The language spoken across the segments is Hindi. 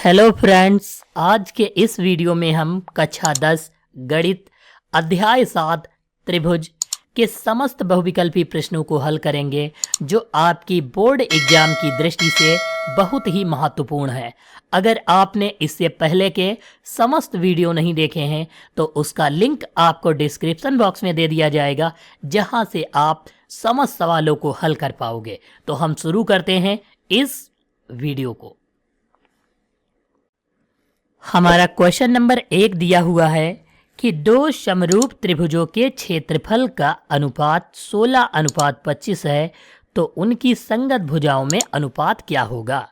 हेलो फ्रेंड्स, आज के इस वीडियो में हम कक्षा 10 गणित अध्याय 7 त्रिभुज के समस्त बहुविकल्पी प्रश्नों को हल करेंगे, जो आपकी बोर्ड एग्जाम की दृष्टि से बहुत ही महत्वपूर्ण है। अगर आपने इससे पहले के समस्त वीडियो नहीं देखे हैं तो उसका लिंक आपको डिस्क्रिप्शन बॉक्स में दे दिया जाएगा, जहां से आप समस्त सवालों को हल कर पाओगे। तो हम शुरू करते हैं इस वीडियो को। हमारा क्वेश्चन नंबर 1 दिया हुआ है कि दो समरूप त्रिभुजों के क्षेत्रफल का अनुपात 16:25 है, तो उनकी संगत भुजाओं में अनुपात क्या होगा।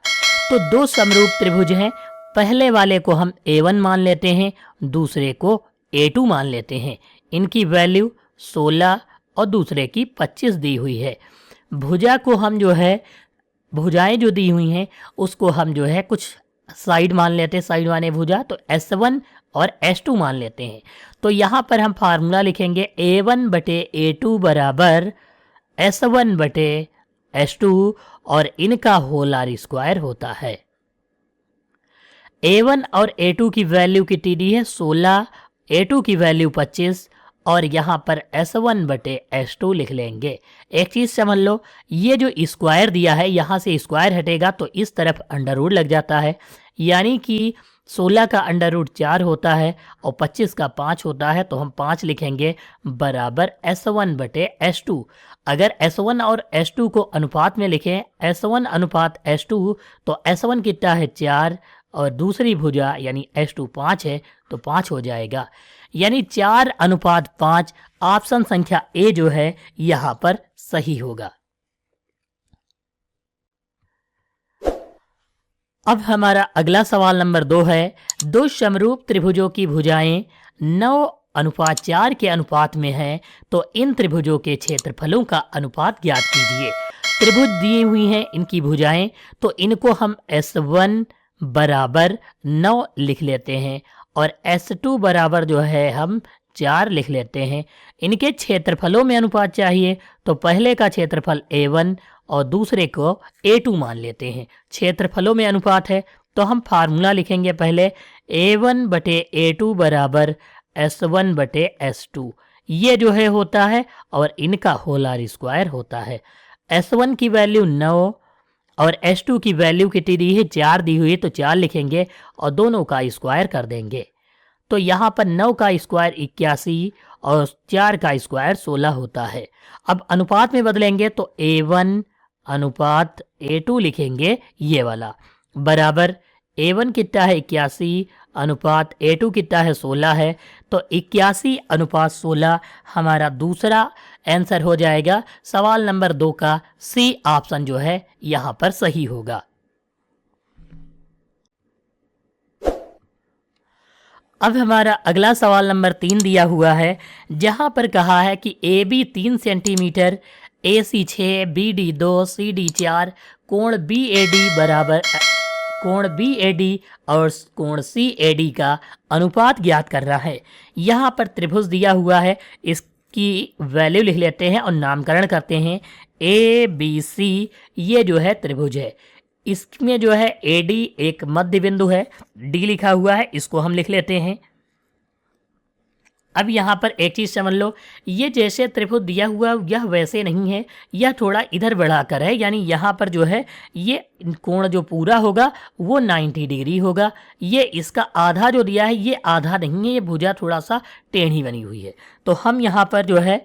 तो दो समरूप त्रिभुज हैं, पहले वाले को हम A1 मान लेते हैं, दूसरे को A2 मान लेते हैं। इनकी वैल्यू 16 और दूसरे की 25 दी हुई है। भुजा को हम भुजाएं जो दी हुई हैं उसको हम कुछ साइड मान लेते हैं, साइड माने भुजा, तो S1 और S2 मान लेते हैं। तो यहाँ पर हम फार्मूला लिखेंगे A1/A2 बराबर S1/S2 और इनका होल आर स्क्वायर होता है। A1 और A2 की वैल्यू कितनी दी है 16, A2 की वैल्यू 25 और यहाँ पर S1/S2 लिख लेंगे। एक चीज़ समझ लो, ये जो स्क्वायर दिया है यहाँ से स्क्वायर हटेगा तो इस तरफ अंडर रूट लग जाता है, यानी कि 16 का अंडर रूट 4 होता है और 25 का 5 होता है, तो हम 5 लिखेंगे बराबर S1/S2। अगर S1 और S2 को अनुपात में लिखें S1:S2, तो S1 कितना है 4 और दूसरी भुजा यानी S2 5 है, तो 5 हो जाएगा, यानी 4:5। ऑप्शन संख्या ए जो है यहाँ पर सही होगा। अब हमारा अगला सवाल नंबर 2 है, दो समरूप त्रिभुजों की भुजाएं 9:4 के अनुपात में हैं, तो इन त्रिभुजों के क्षेत्रफलों का अनुपात ज्ञात कीजिए। त्रिभुज दी हुई हैं इनकी भुजाएं, तो इनको हम S1 बराबर 9 लिख लेते हैं और S2 बराबर हम 4 लिख लेते हैं। इनके क्षेत्रफलों में अनुपात चाहिए, तो पहले का क्षेत्रफल A1 और दूसरे को A2 मान लेते हैं। क्षेत्रफलों में अनुपात है तो हम फार्मूला लिखेंगे पहले A1/A2 बराबर S1/S2। ये होता है और इनका होल आर स्क्वायर होता है। S1 की वैल्यू 9 और S2 की वैल्यू कितनी दी है 4 दी हुई है, तो 4 लिखेंगे और दोनों का स्क्वायर कर देंगे। तो यहाँ पर 9 का स्क्वायर 81 और 4 का स्क्वायर 16 होता है। अब अनुपात में बदलेंगे तो A1:A2 लिखेंगे, ये वाला बराबर A1 कितना है 81 अनुपात A2 कितना है 16 है, तो 81:16 हमारा दूसरा आंसर हो जाएगा। सवाल नंबर 2 का सी ऑप्शन यहाँ पर सही होगा। अब हमारा अगला सवाल नंबर 3 दिया हुआ है, जहां पर कहा है कि AB 3 centimetre, AC 6, BD 2, CD 4, कोण BAD और कोण CAD का अनुपात ज्ञात कर रहा है। यहाँ पर त्रिभुज दिया हुआ है, इसकी वैल्यू लिख लेते हैं और नामकरण करते हैं ABC। ये त्रिभुज है, इसमें AD एक मध्य बिंदु है, D लिखा हुआ है, इसको हम लिख लेते हैं। अब यहाँ पर एक चीज़ समझ लो, ये जैसे त्रिभुज दिया हुआ यह वैसे नहीं है, यह थोड़ा इधर बढ़ाकर है, यानी यहाँ पर ये कोण जो पूरा होगा वो 90 डिग्री होगा। ये इसका आधा जो दिया है ये आधा नहीं है, ये भुजा थोड़ा सा टेढ़ी बनी हुई है। तो हम यहाँ पर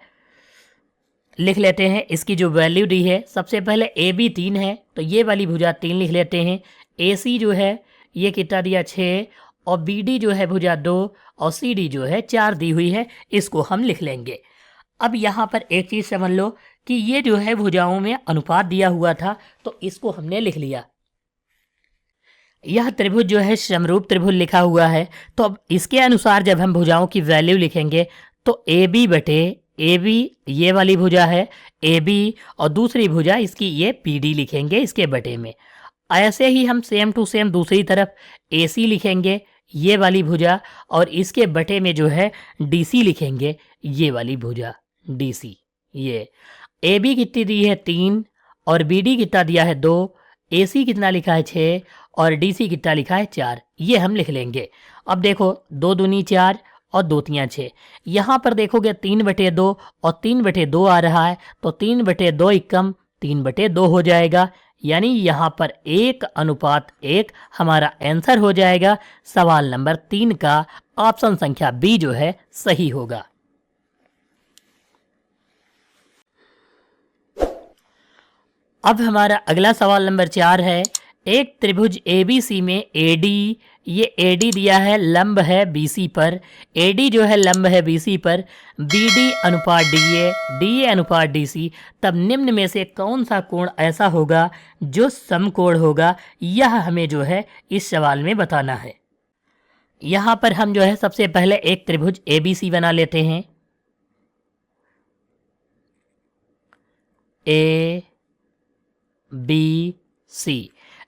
लिख लेते हैं इसकी जो वैल्यू दी है। सबसे पहले AB 3 है, तो ये वाली भुजा 3 लिख लेते हैं। AC ये कितना दिया 6 और BD भुजा 2 और CD 4 दी हुई है, इसको हम लिख लेंगे। अब यहाँ पर एक चीज़ समझ लो कि ये भुजाओं में अनुपात दिया हुआ था, तो इसको हमने लिख लिया। यह त्रिभुज समरूप त्रिभुज लिखा हुआ है, तो अब इसके अनुसार जब हम भुजाओं की वैल्यू लिखेंगे तो AB ये वाली भुजा है AB और दूसरी भुजा इसकी ये PD लिखेंगे इसके बटे में। ऐसे ही हम सेम टू सेम दूसरी तरफ AC लिखेंगे ये वाली भुजा और इसके बटे में DC लिखेंगे ये वाली भुजा DC। ये AB कितनी दी है 3 और BD कितना दिया है 2, AC कितना लिखा है 6 और DC कितना लिखा है 4, ये हम लिख लेंगे। अब देखो 2 दूनी 4 और 2 तियां 6। यहाँ पर देखोगे 3/2 और 3/2 आ रहा है, तो 3/2 इक्कम 3/2 हो जाएगा, यानी यहाँ पर 1:1 हमारा आंसर हो जाएगा। सवाल नंबर 3 का ऑप्शन संख्या बी जो है सही होगा। अब हमारा अगला सवाल नंबर 4 है। एक त्रिभुज ABC में AD, ये AD दिया है, लंब है BC पर। AD जो है लंब है BC पर, BD अनुपात DA, DA अनुपात DC, तब निम्न में से कौन सा कोण ऐसा होगा जो समकोण होगा, यह हमें जो है इस सवाल में बताना है। यहाँ पर हम जो है सबसे पहले एक त्रिभुज ABC बना लेते हैं। ABC,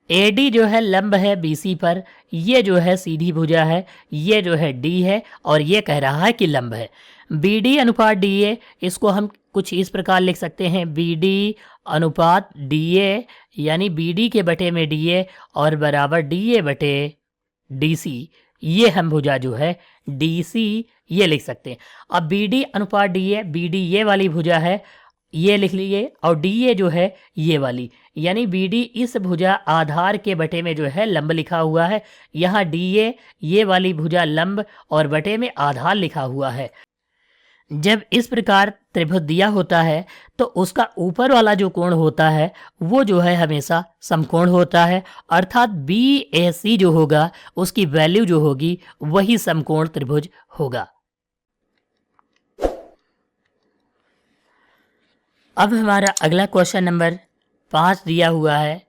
AD जो है लंब है BC पर, ये जो है सीधी भुजा है, ये जो है D है और ये कह रहा है कि लंब है। BD अनुपात DA, इसको हम कुछ इस प्रकार लिख सकते हैं, BD अनुपात DA, यानी BD के बटे में DA और बराबर DA बटे DC, ये हम भुजा जो है DC ये लिख सकते हैं। अब BD अनुपात DA, BD ये वाली भुजा है, ये लिख लीजिए, और DA जो है ये वाली, यानी BD इस भुजा आधार के बटे में जो है लंब लिखा हुआ है, यहाँ DA ये वाली भुजा लंब और बटे में आधार लिखा हुआ है। जब इस प्रकार त्रिभुज दिया होता है तो उसका ऊपर वाला जो कोण होता है वो जो है हमेशा समकोण होता है, अर्थात BAC जो होगा उसकी वैल्यू जो होगी वही समकोण त्रिभुज होगा। अब हमारा अगला क्वेश्चन नंबर 5 दिया हुआ है।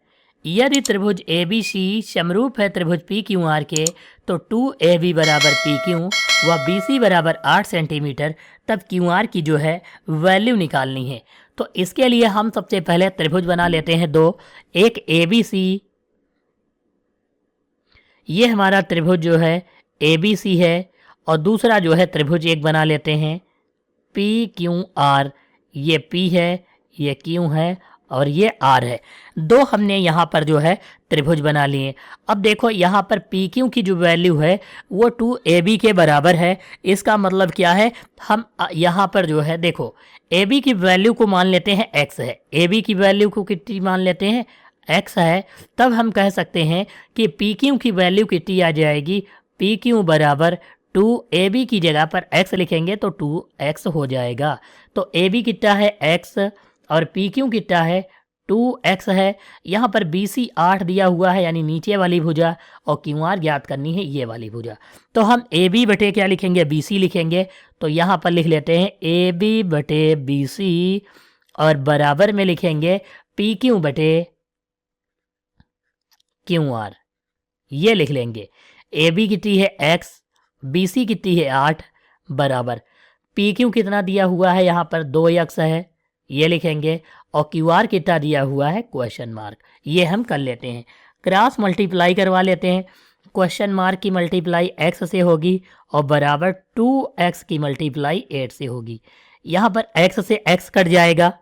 यदि त्रिभुज ABC समरूप है त्रिभुज PQR के, तो 2AB बराबर PQ व BC बराबर 8 सेंटीमीटर, तब QR की जो है वैल्यू निकालनी है। तो इसके लिए हम सबसे पहले त्रिभुज बना लेते हैं दो, एक ABC, ये हमारा त्रिभुज जो है ABC है, और दूसरा जो है त्रिभुज एक बना लेते हैं PQR, ये P है, ये Q है और ये R है। दो हमने यहाँ पर जो है त्रिभुज बना लिए। अब देखो यहाँ पर PQ की जो वैल्यू है वो 2AB के बराबर है। इसका मतलब क्या है, हम यहाँ पर जो है देखो AB की वैल्यू को मान लेते हैं X है, AB की वैल्यू को कितनी मान लेते हैं X है, तब हम कह सकते हैं कि PQ की वैल्यू कितनी आ जाएगी, PQ बराबर 2AB की जगह पर X लिखेंगे तो 2X हो जाएगा। तो AB कितना है X और PQ कितना है 2X है। यहाँ पर BC 8 दिया हुआ है, यानी नीचे वाली भुजा, और QR ज्ञात करनी है ये वाली भुजा। तो हम AB बटे क्या लिखेंगे, BC लिखेंगे। तो यहाँ पर लिख लेते हैं AB बटे BC और बराबर में लिखेंगे PQ बटे QR, ये लिख लेंगे। AB कितनी है X, BC कितनी है 8, बराबर PQ कितना दिया हुआ है यहाँ पर 2X है, ये लिखेंगे, और QR कितना दिया हुआ है क्वेश्चन मार्क, ये हम कर लेते हैं। क्रॉस मल्टीप्लाई करवा लेते हैं। क्वेश्चन मार्क की मल्टीप्लाई X से होगी और बराबर 2X की मल्टीप्लाई 8 से होगी। यहाँ पर X से X कट जाएगा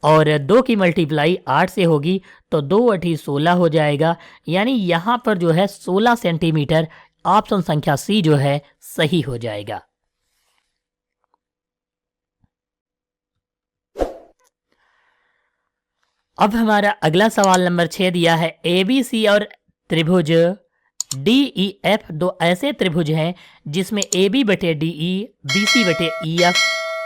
और 2 की मल्टीप्लाई 8 से होगी, तो 2 8 16 हो जाएगा, यानी यहाँ पर जो है 16 सेंटीमीटर, ऑप्शन संख्या C जो है सही हो जाएगा। अब हमारा अगला सवाल नंबर 6 दिया है। ABC और त्रिभुज DEF दो ऐसे त्रिभुज हैं जिसमें AB बटे DE, BC बटे EF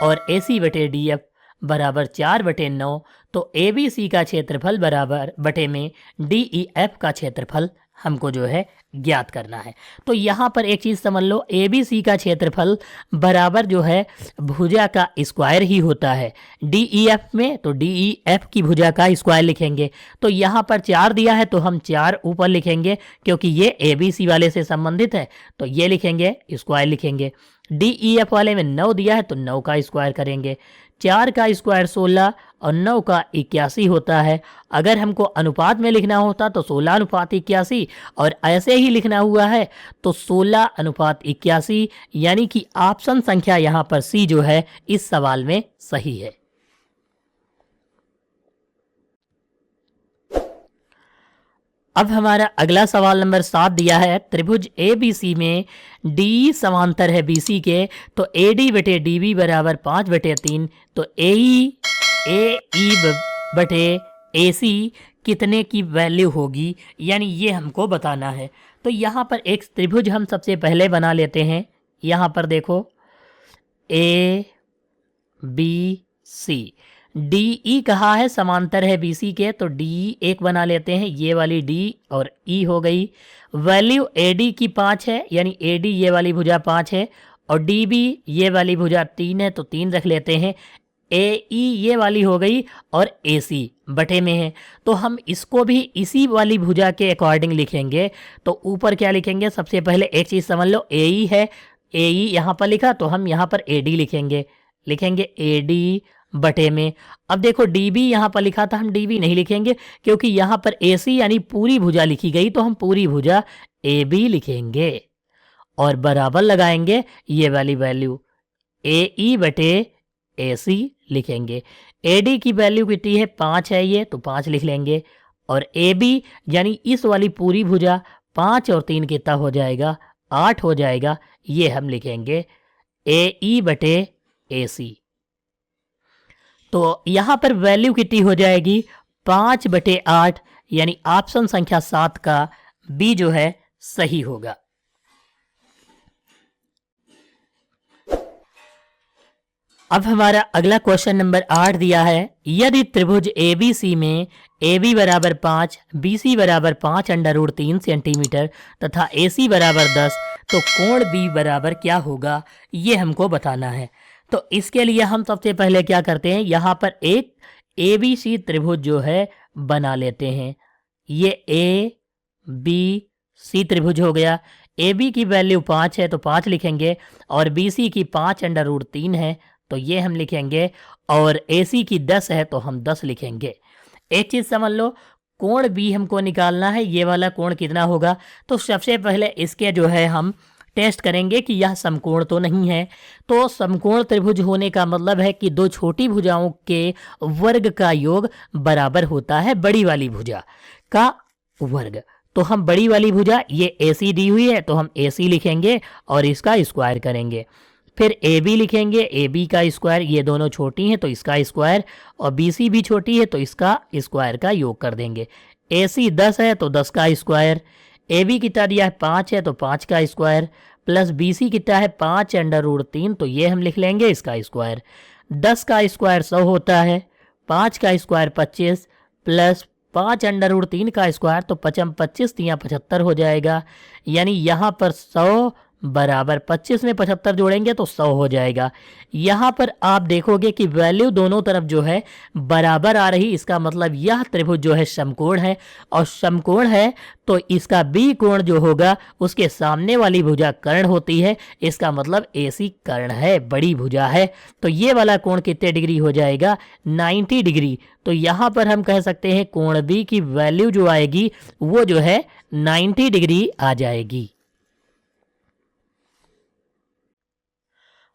और AC बटे DF बराबर 4/9, तो ABC का क्षेत्रफल बराबर बटे में DEF का क्षेत्रफल हमको जो है ज्ञात करना है। तो यहाँ पर एक चीज़ समझ लो, ABC का क्षेत्रफल बराबर जो है भुजा का स्क्वायर ही होता है। DEF में तो DEF की भुजा का स्क्वायर लिखेंगे। तो यहाँ पर 4 दिया है तो हम 4 ऊपर लिखेंगे, क्योंकि ये ABC वाले से संबंधित है, तो ये लिखेंगे, स्क्वायर लिखेंगे। DEF वाले में 9 दिया है तो 9 का स्क्वायर करेंगे। 4 का स्क्वायर 16 और 9 का 81 होता है। अगर हमको अनुपात में लिखना होता तो 16:81, और ऐसे ही लिखना हुआ है तो 16:81, यानी कि ऑप्शन संख्या यहाँ पर C जो है इस सवाल में सही है। अब हमारा अगला सवाल नंबर 7 दिया है, त्रिभुज ए बी सी में डी समांतर है बीसी के, तो ए डी बटे डी बी बराबर 5/3, तो ए ई बटे ए सी कितने की वैल्यू होगी, यानी ये हमको बताना है। तो यहाँ पर एक त्रिभुज हम सबसे पहले बना लेते हैं। यहाँ पर देखो A B C, D E कहा है समांतर है बीसी के, तो डी एक बना लेते हैं, ये वाली डी और ई हो गई। वैल्यू ए डी की 5 है, यानी ए डी ये वाली भुजा 5 है, और डी बी ये वाली भुजा 3 है, तो 3 रख लेते हैं। ए ई ये वाली हो गई, और ए सी बटे में है, तो हम इसको भी इसी वाली भुजा के अकॉर्डिंग लिखेंगे। तो ऊपर क्या लिखेंगे, सबसे पहले एक चीज़ समझ लो, ए ई है, ए ई यहाँ पर लिखा, तो हम यहाँ पर ए डी लिखेंगे ए डी बटे में। अब देखो डी बी यहाँ पर लिखा था, हम डी बी नहीं लिखेंगे, क्योंकि यहाँ पर ए सी यानी पूरी भुजा लिखी गई, तो हम पूरी भुजा ए बी लिखेंगे और बराबर लगाएंगे ये वाली वैल्यू, ए ई बटे ए सी लिखेंगे। ए डी की वैल्यू कितनी है, 5 है ये, तो 5 लिख लेंगे, और ए बी यानी इस वाली पूरी भुजा 5 और 3 कितना हो जाएगा, 8 हो जाएगा, ये हम लिखेंगे ए ई बटे ए सी। तो यहाँ पर वैल्यू कितनी हो जाएगी, 5/8, यानी ऑप्शन संख्या 7 का बी जो है सही होगा। अब हमारा अगला क्वेश्चन नंबर 8 दिया है, यदि त्रिभुज ए बी सी में ए बी बराबर 5, बी सी बराबर 5√3 सेंटीमीटर तथा ए सी बराबर 10, तो कोण बी बराबर क्या होगा, ये हमको बताना है। तो इसके लिए हम सबसे पहले क्या करते हैं, यहाँ पर एक ए बी सी त्रिभुज जो है बना लेते हैं। ये ए बी सी त्रिभुज हो गया। ए बी की वैल्यू 5 है, तो 5 लिखेंगे, और बी सी की 5√3 है, तो ये हम लिखेंगे, और ए सी की 10 है, तो हम 10 लिखेंगे। एक चीज़ समझ लो, कोण बी हमको निकालना है, ये वाला कोण कितना होगा। तो सबसे पहले इसके जो है हम टेस्ट करेंगे कि यह समकोण तो नहीं है। तो समकोण त्रिभुज होने का मतलब है कि दो छोटी भुजाओं के वर्ग का योग बराबर होता है बड़ी वाली भुजा का वर्ग। तो हम बड़ी वाली भुजा, ये ए सी दी हुई है, तो हम ए सी लिखेंगे और इसका स्क्वायर करेंगे। फिर ए बी लिखेंगे, ए बी का स्क्वायर, ये दोनों छोटी हैं तो इसका स्क्वायर, और बी सी भी छोटी है तो इसका स्क्वायर का योग कर देंगे। ए सी 10 है तो 10 का स्क्वायर, ए बी कितना दिया है 5 है तो 5 का स्क्वायर, प्लस बी सी कितना है 5√3, तो ये हम लिख लेंगे इसका स्क्वायर। 10 का स्क्वायर 100 होता है, 5 का स्क्वायर 25, प्लस 5√3 का स्क्वायर, तो 25 या 75 हो जाएगा। यानी यहाँ पर 100 बराबर 25 में 75 जोड़ेंगे तो 100 हो जाएगा। यहाँ पर आप देखोगे कि वैल्यू दोनों तरफ जो है बराबर आ रही, इसका मतलब यह त्रिभुज जो है समकोण है, और समकोण है तो इसका बी कोण जो होगा उसके सामने वाली भुजा कर्ण होती है, इसका मतलब AC कर्ण है, बड़ी भुजा है। तो ये वाला कोण कितने डिग्री हो जाएगा, 90 डिग्री। तो यहाँ पर हम कह सकते हैं कोण बी की वैल्यू जो आएगी वो जो है 90 डिग्री आ जाएगी।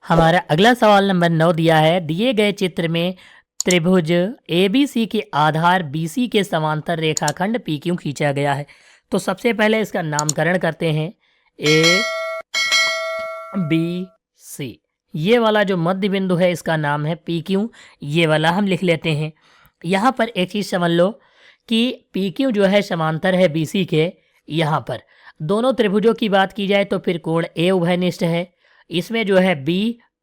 हमारा अगला सवाल नंबर 9 दिया है, दिए गए चित्र में त्रिभुज ABC के आधार BC के समांतर रेखाखंड PQ खींचा गया है। तो सबसे पहले इसका नामकरण करते हैं, ABC, ये वाला जो मध्य बिंदु है इसका नाम है PQ, ये वाला हम लिख लेते हैं। यहाँ पर एक चीज़ समझ लो कि PQ जो है समांतर है BC के। यहाँ पर दोनों त्रिभुजों की बात की जाए तो फिर कोण A उभयनिष्ठ है, इसमें जो है B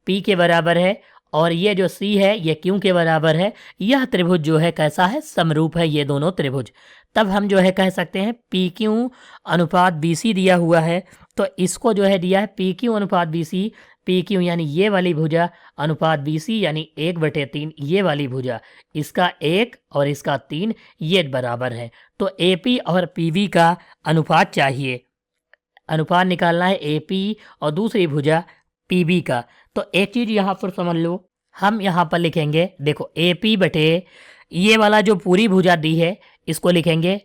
P के बराबर है, और ये जो C है ये Q के बराबर है। यह त्रिभुज जो है कैसा है, समरूप है ये दोनों त्रिभुज। तब हम जो है कह सकते हैं PQ अनुपात BC दिया हुआ है, तो इसको जो है दिया है PQ अनुपात BC, PQ यानी ये वाली भुजा अनुपात BC यानी 1/3, ये वाली भुजा, इसका 1 और इसका 3 ये बराबर है। तो AP और PB का अनुपात चाहिए, अनुपात निकालना है AP और दूसरी भुजा PB का। तो एक चीज़ यहाँ पर समझ लो, हम यहाँ पर लिखेंगे, देखो AP बटे ये वाला जो पूरी भुजा दी है इसको लिखेंगे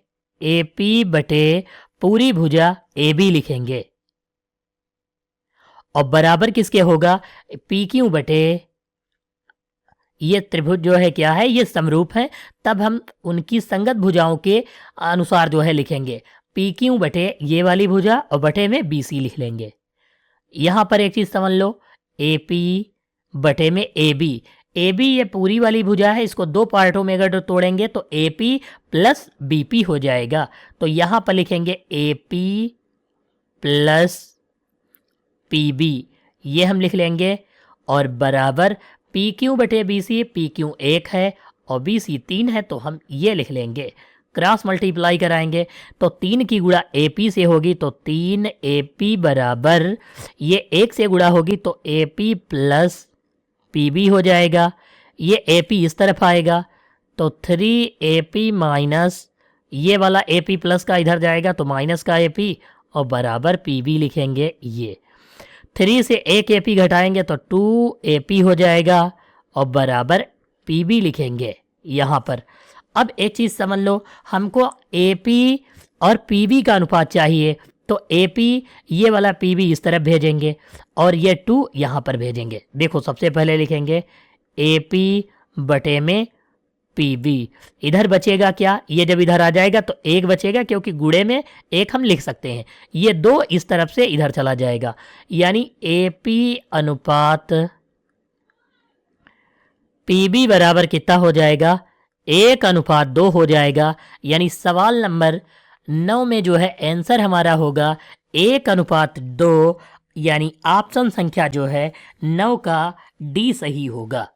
AP बटे पूरी भुजा AB लिखेंगे, और बराबर किसके होगा, PQ बटे ये त्रिभुज जो है क्या है, ये समरूप है, तब हम उनकी संगत भुजाओं के अनुसार जो है लिखेंगे। पी क्यू बटे ये वाली भुजा और बटे में बी सी लिख लेंगे। यहां पर एक चीज समझ लो, ए पी बटे में ए बी। ए बी ये पूरी वाली भुजा है, इसको दो पार्टों में अगर तोड़ेंगे तो A P plus B P हो जाएगा। तो यहां पर लिखेंगे A P plus P B, ये हम लिख लेंगे, और बराबर पी क्यू बटे बी सी। पी क्यू 1 है और बी सी 3 है, तो हम ये लिख लेंगे। क्रॉस मल्टीप्लाई कराएंगे तो 3 की गुणा ए पी से होगी, तो 3 ए पी बराबर ये 1 से गुणा होगी तो A P plus P B हो जाएगा। ये ए पी इस तरफ आएगा तो 3 ए पी माइनस ये वाला ए पी प्लस का इधर जाएगा तो माइनस का ए पी, और बराबर पी बी लिखेंगे। ये 3 से 1 ए पी घटाएंगे तो 2 ए पी हो जाएगा, और बराबर पी बी लिखेंगे यहाँ पर। अब एक चीज़ समझ लो, हमको ए पी और पी बी का अनुपात चाहिए, तो ए पी ये वाला पी बी इस तरफ भेजेंगे और ये 2 यहाँ पर भेजेंगे। देखो सबसे पहले लिखेंगे ए पी बटे में पी बी, इधर बचेगा क्या, ये जब इधर आ जाएगा तो 1 बचेगा, क्योंकि गुणे में 1 हम लिख सकते हैं। ये 2 इस तरफ से इधर चला जाएगा, यानी ए पी अनुपात पी बी बराबर कितना हो जाएगा, 1:2 हो जाएगा। यानी सवाल नंबर 9 में जो है आंसर हमारा होगा 1:2, यानी ऑप्शन संख्या जो है 9 का डी सही होगा।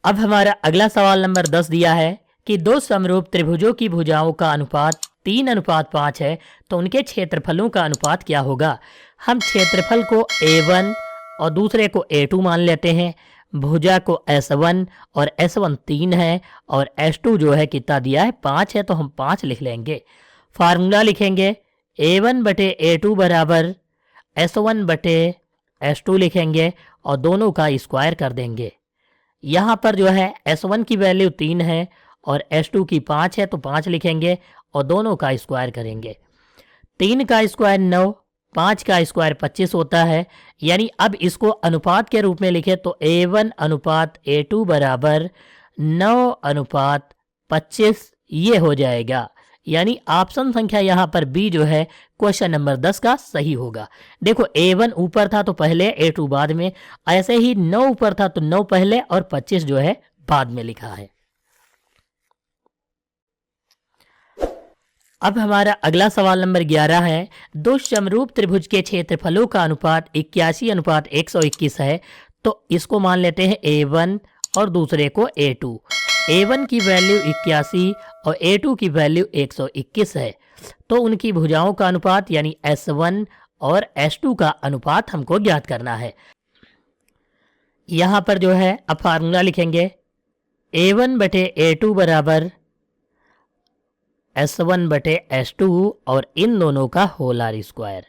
अब हमारा अगला सवाल नंबर 10 दिया है कि दो समरूप त्रिभुजों की भुजाओं का अनुपात 3:5 है, तो उनके क्षेत्रफलों का अनुपात क्या होगा। हम क्षेत्रफल को A1 और दूसरे को A2 मान लेते हैं। भुजा को S1 और S1 3 है, और S2 जो है कितना दिया है 5 है, तो हम 5 लिख लेंगे। फार्मूला लिखेंगे A1 बटे A2 बराबर S1 बटे S2 लिखेंगे, और दोनों का स्क्वायर कर देंगे। यहाँ पर जो है S1 की वैल्यू 3 है और S2 की 5 है, तो 5 लिखेंगे और दोनों का स्क्वायर करेंगे। 3 का स्क्वायर 9, 5 का स्क्वायर 25 होता है। यानी अब इसको अनुपात के रूप में लिखे तो A1 अनुपात A2 बराबर 9:25 ये हो जाएगा। यानी ऑप्शन संख्या यहाँ पर बी जो है क्वेश्चन नंबर 10 का सही होगा। देखो A1 ऊपर था तो पहले, A2 बाद में, ऐसे ही 9 ऊपर था तो 9 पहले और 25 जो है बाद में लिखा है। अब हमारा अगला सवाल नंबर 11 है, दो समरूप त्रिभुज के क्षेत्रफलों का अनुपात 81:121 है, तो इसको मान लेते हैं A1 और दूसरे को A2। A1 की वैल्यू 81 और A2 की वैल्यू 121 है, तो उनकी भुजाओं का अनुपात यानी S1 और S2 का अनुपात हमको ज्ञात करना है। यहाँ पर जो है अब फार्मूला लिखेंगे A1 बटे A2 बराबर S1 बटे S2 और इन दोनों का होल आर स्क्वायर।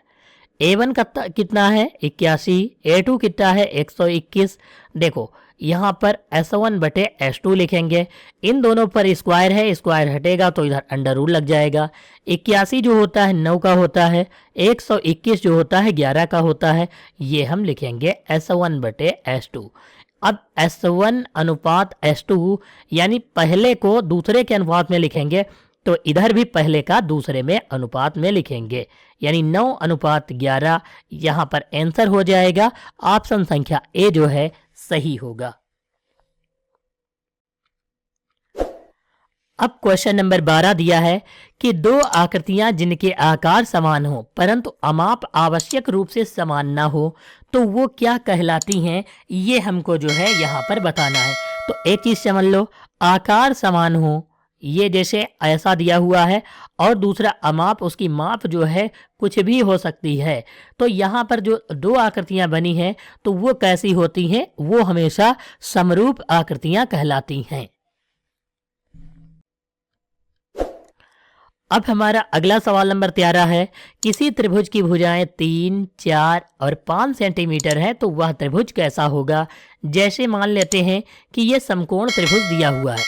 A1 का कितना है 81, A2 कितना है 121। देखो यहाँ पर S1 बटे S2 लिखेंगे, इन दोनों पर स्क्वायर है, स्क्वायर हटेगा तो इधर अंडर रूट लग जाएगा। 81 जो होता है 9 का होता है, 121 जो होता है 11 का होता है, ये हम लिखेंगे S1 बटे S2। अब S1 अनुपात S2 यानी पहले को दूसरे के अनुपात में लिखेंगे, तो इधर भी पहले का दूसरे में अनुपात में लिखेंगे, यानी 9:11 यहाँ पर आंसर हो जाएगा। ऑप्शन संख्या ए जो है सही होगा। अब क्वेश्चन नंबर 12 दिया है कि दो आकृतियां जिनके आकार समान हो परंतु अमाप आवश्यक रूप से समान ना हो, तो वो क्या कहलाती हैं, ये हमको जो है यहाँ पर बताना है। तो एक चीज समझ लो, आकार समान हो, ये जैसे ऐसा दिया हुआ है, और दूसरा अमाप, उसकी माप जो है कुछ भी हो सकती है। तो यहाँ पर जो दो आकृतियां बनी हैं तो वो कैसी होती हैं, वो हमेशा समरूप आकृतियां कहलाती हैं। अब हमारा अगला सवाल नंबर 13 है, किसी त्रिभुज की भुजाएं 3, 4 और 5 सेंटीमीटर है, तो वह त्रिभुज कैसा होगा। जैसे मान लेते हैं कि यह समकोण त्रिभुज दिया हुआ है।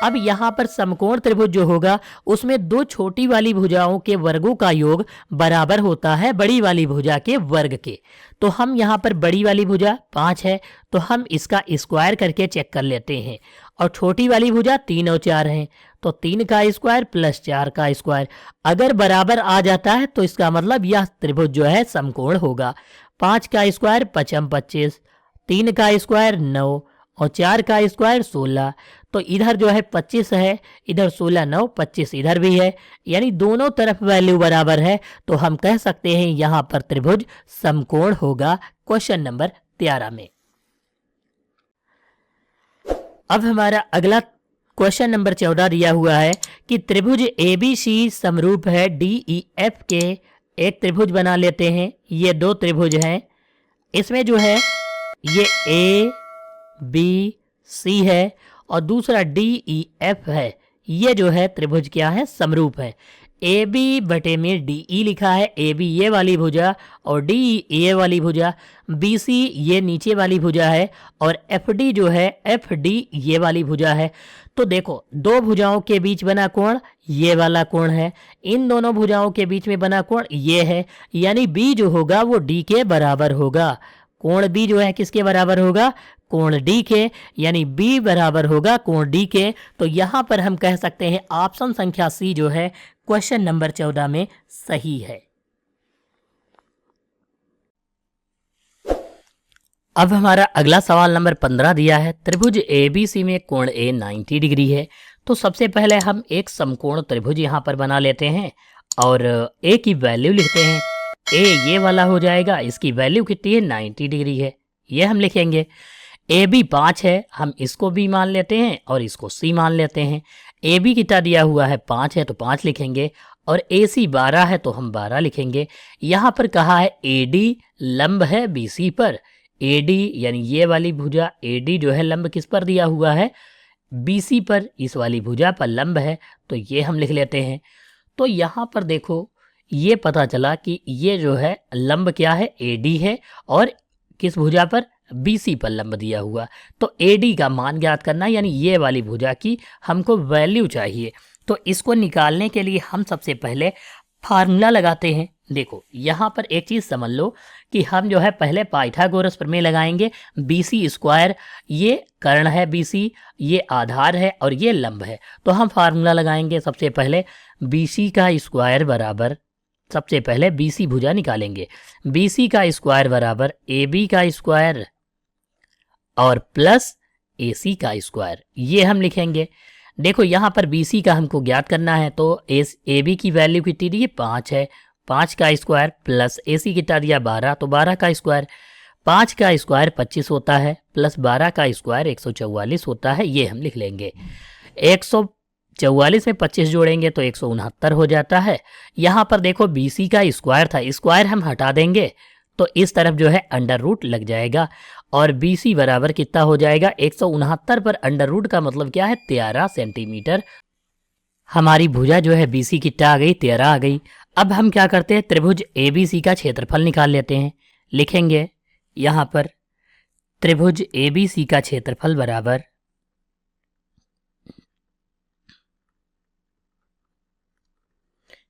अब यहाँ पर समकोण त्रिभुज जो होगा उसमें दो छोटी वाली भुजाओं के वर्गों का योग बराबर होता है बड़ी वाली भुजा के वर्ग के। तो हम यहाँ पर बड़ी वाली भुजा 5 है तो हम इसका स्क्वायर करके चेक कर लेते हैं, और छोटी वाली भुजा 3 और 4 है तो 3 का स्क्वायर प्लस 4 का स्क्वायर अगर बराबर आ जाता है तो इसका मतलब यह त्रिभुज जो है समकोण होगा। 5 का स्क्वायर 5 25, 3 का स्क्वायर 9 और 4 का स्क्वायर 16। तो इधर जो है 25 है, इधर 16 9 25 इधर भी है, यानी दोनों तरफ वैल्यू बराबर है। तो हम कह सकते हैं यहाँ पर त्रिभुज समकोण होगा क्वेश्चन नंबर 13 में। अब हमारा अगला क्वेश्चन नंबर 14 दिया हुआ है कि त्रिभुज ABC समरूप है DEF के। एक त्रिभुज बना लेते हैं, ये दो त्रिभुज हैं, इसमें जो है ये ABC है और दूसरा DEF है। ये जो है त्रिभुज क्या है, समरूप है। AB बटे में DE लिखा है, AB ये वाली भुजा और DE ये वाली भुजा, BC ये नीचे वाली भुजा है और FD जो है FD ये वाली भुजा है। तो देखो दो भुजाओं के बीच बना कोण ये वाला कोण है, इन दोनों भुजाओं के बीच में बना कोण ये है, यानी B जो होगा वो D के बराबर होगा। कोण B जो है किसके बराबर होगा, कोण D के, यानी B बराबर होगा कोण D के। तो यहाँ पर हम कह सकते हैं ऑप्शन संख्या C जो है क्वेश्चन नंबर 14 में सही है। अब हमारा अगला सवाल नंबर 15 दिया है, त्रिभुज ABC में कोण A 90 डिग्री है। तो सबसे पहले हम एक समकोण त्रिभुज यहाँ पर बना लेते हैं और A की वैल्यू लिखते हैं। A ये वाला हो जाएगा, इसकी वैल्यू कितनी है 90 डिग्री है, ये हम लिखेंगे। AB 5 है, हम इसको B मान लेते हैं और इसको C मान लेते हैं। AB कितना दिया हुआ है 5 है तो 5 लिखेंगे और AC 12 है तो हम 12 लिखेंगे। यहाँ पर कहा है AD लंब है BC पर, AD यानी ये वाली भुजा AD जो है लंब किस पर दिया हुआ है, BC पर, इस वाली भुजा पर लंब है, तो ये हम लिख लेते हैं। तो यहाँ पर देखो ये पता चला कि ये जो है लंब क्या है AD है और किस भुजा पर, BC पर लंब दिया हुआ। तो AD का मान ज्ञात करना, यानी ये वाली भुजा की हमको वैल्यू चाहिए। तो इसको निकालने के लिए हम सबसे पहले फार्मूला लगाते हैं। देखो यहाँ पर एक चीज़ समझ लो कि हम जो है पहले पाइथागोरस प्रमेय लगाएंगे। BC स्क्वायर ये कर्ण है BC, ये आधार है और ये लंब है। तो हम फार्मूला लगाएंगे सबसे पहले BC का स्क्वायर बराबर, सबसे पहले BC भुजा निकालेंगे, BC का स्क्वायर बराबर AB का स्क्वायर और प्लस AC का स्क्वायर, ये हम लिखेंगे। देखो यहाँ पर BC का हमको ज्ञात करना है तो AB की वैल्यू कितनी दी है 5 है, 5 का स्क्वायर प्लस AC कितना दिया 12 तो 12 का स्क्वायर, 5 का स्क्वायर 25 होता है प्लस 12 का स्क्वायर 144 होता है, ये हम लिख लेंगे। 144 में 25 जोड़ेंगे तो 169 हो जाता है। यहाँ पर देखो BC का स्क्वायर था, स्क्वायर हम हटा देंगे तो इस तरफ जो है अंडर रूट लग जाएगा और BC बराबर कितना हो जाएगा 169 पर अंडर रूट का मतलब क्या है 13 सेंटीमीटर। हमारी भुजा जो है BC कितना आ गई 13 आ गई। अब हम क्या करते हैं त्रिभुज ABC का क्षेत्रफल निकाल लेते हैं। लिखेंगे यहाँ पर त्रिभुज ABC का क्षेत्रफल बराबर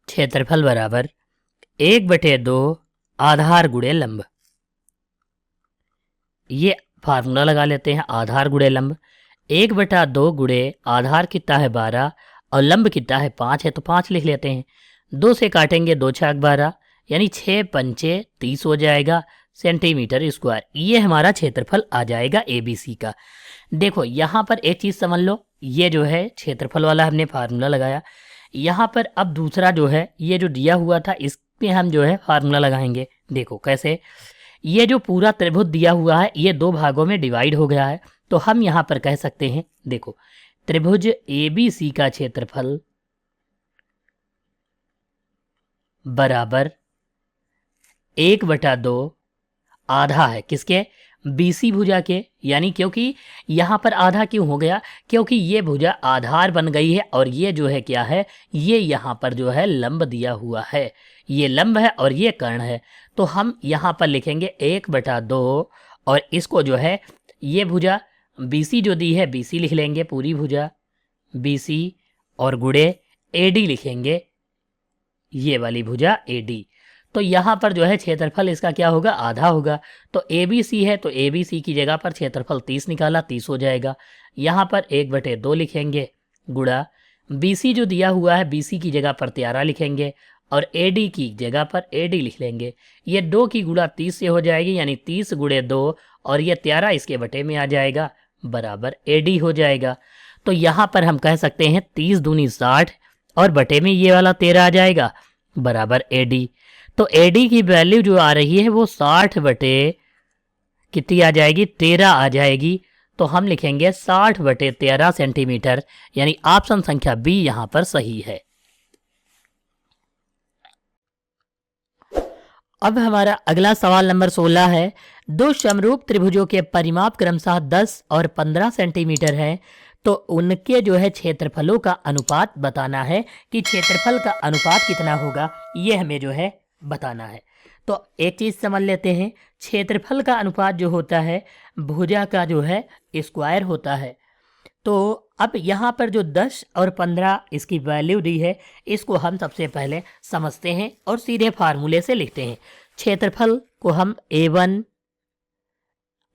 क्षेत्रफल बराबर 1/2 आधार गुणे लंब। ये फार्मूला लगा लेते हैं, आधार गुणे लंब 1/2 गुणे आधार कितना है 12 और लंब कितना है 5 है तो 5 लिख लेते हैं। 2 से काटेंगे 2 छाक 12 यानी 6 पंचे 30 हो जाएगा सेंटीमीटर स्क्वायर। ये हमारा क्षेत्रफल आ जाएगा ABC का। देखो यहाँ पर एक चीज़ समझ लो, ये जो है क्षेत्रफल वाला हमने फार्मूला लगाया। यहाँ पर अब दूसरा जो है ये जो दिया हुआ था इस पे हम जो है फार्मूला लगाएंगे। देखो कैसे, ये जो पूरा त्रिभुज दिया हुआ है ये दो भागों में डिवाइड हो गया है। तो हम यहाँ पर कह सकते हैं देखो त्रिभुज ABC का क्षेत्रफल बराबर 1/2 आधा है किसके, BC भुजा के। यानी क्योंकि यहाँ पर आधा क्यों हो गया, क्योंकि ये भुजा आधार बन गई है और ये जो है क्या है, ये यहाँ पर जो है लंब दिया हुआ है, ये लंब है और ये कर्ण है। तो हम यहाँ पर लिखेंगे 1/2 और इसको जो है ये भुजा BC जो दी है BC लिख लेंगे पूरी भुजा BC और गुड़े AD लिखेंगे, ये वाली भुजा AD। तो यहाँ पर जो है क्षेत्रफल इसका क्या होगा, आधा होगा। तो ABC है तो ABC की जगह पर क्षेत्रफल 30 निकाला, 30 हो जाएगा। यहाँ पर 1/2 लिखेंगे, गुड़ा BC जो दिया हुआ है BC की जगह पर 13 लिखेंगे और AD की जगह पर AD लिख लेंगे। ये 2 की गुणा 30 से हो जाएगी, यानी 30 गुणे 2 और ये 13 इसके बटे में आ जाएगा, बराबर AD हो जाएगा। तो यहाँ पर हम कह सकते हैं 30 दूनी 60 और बटे में ये वाला 13 आ जाएगा, बराबर AD। तो AD की वैल्यू जो आ रही है वो 60 बटे कितनी आ जाएगी, 13 आ जाएगी। तो हम लिखेंगे 60 बटे 13 सेंटीमीटर, यानी ऑप्शन संख्या B यहाँ पर सही है। अब हमारा अगला सवाल नंबर 16 है। दो समरूप त्रिभुजों के परिमाप क्रमशः 10 और 15 सेंटीमीटर है, तो उनके जो है क्षेत्रफलों का अनुपात बताना है कि क्षेत्रफल का अनुपात कितना होगा, ये हमें जो है बताना है। तो एक चीज समझ लेते हैं, क्षेत्रफल का अनुपात जो होता है भुजा का जो है स्क्वायर होता है। तो अब यहाँ पर जो 10 और 15 इसकी वैल्यू दी है, इसको हम सबसे पहले समझते हैं और सीधे फार्मूले से लिखते हैं। क्षेत्रफल को हम A1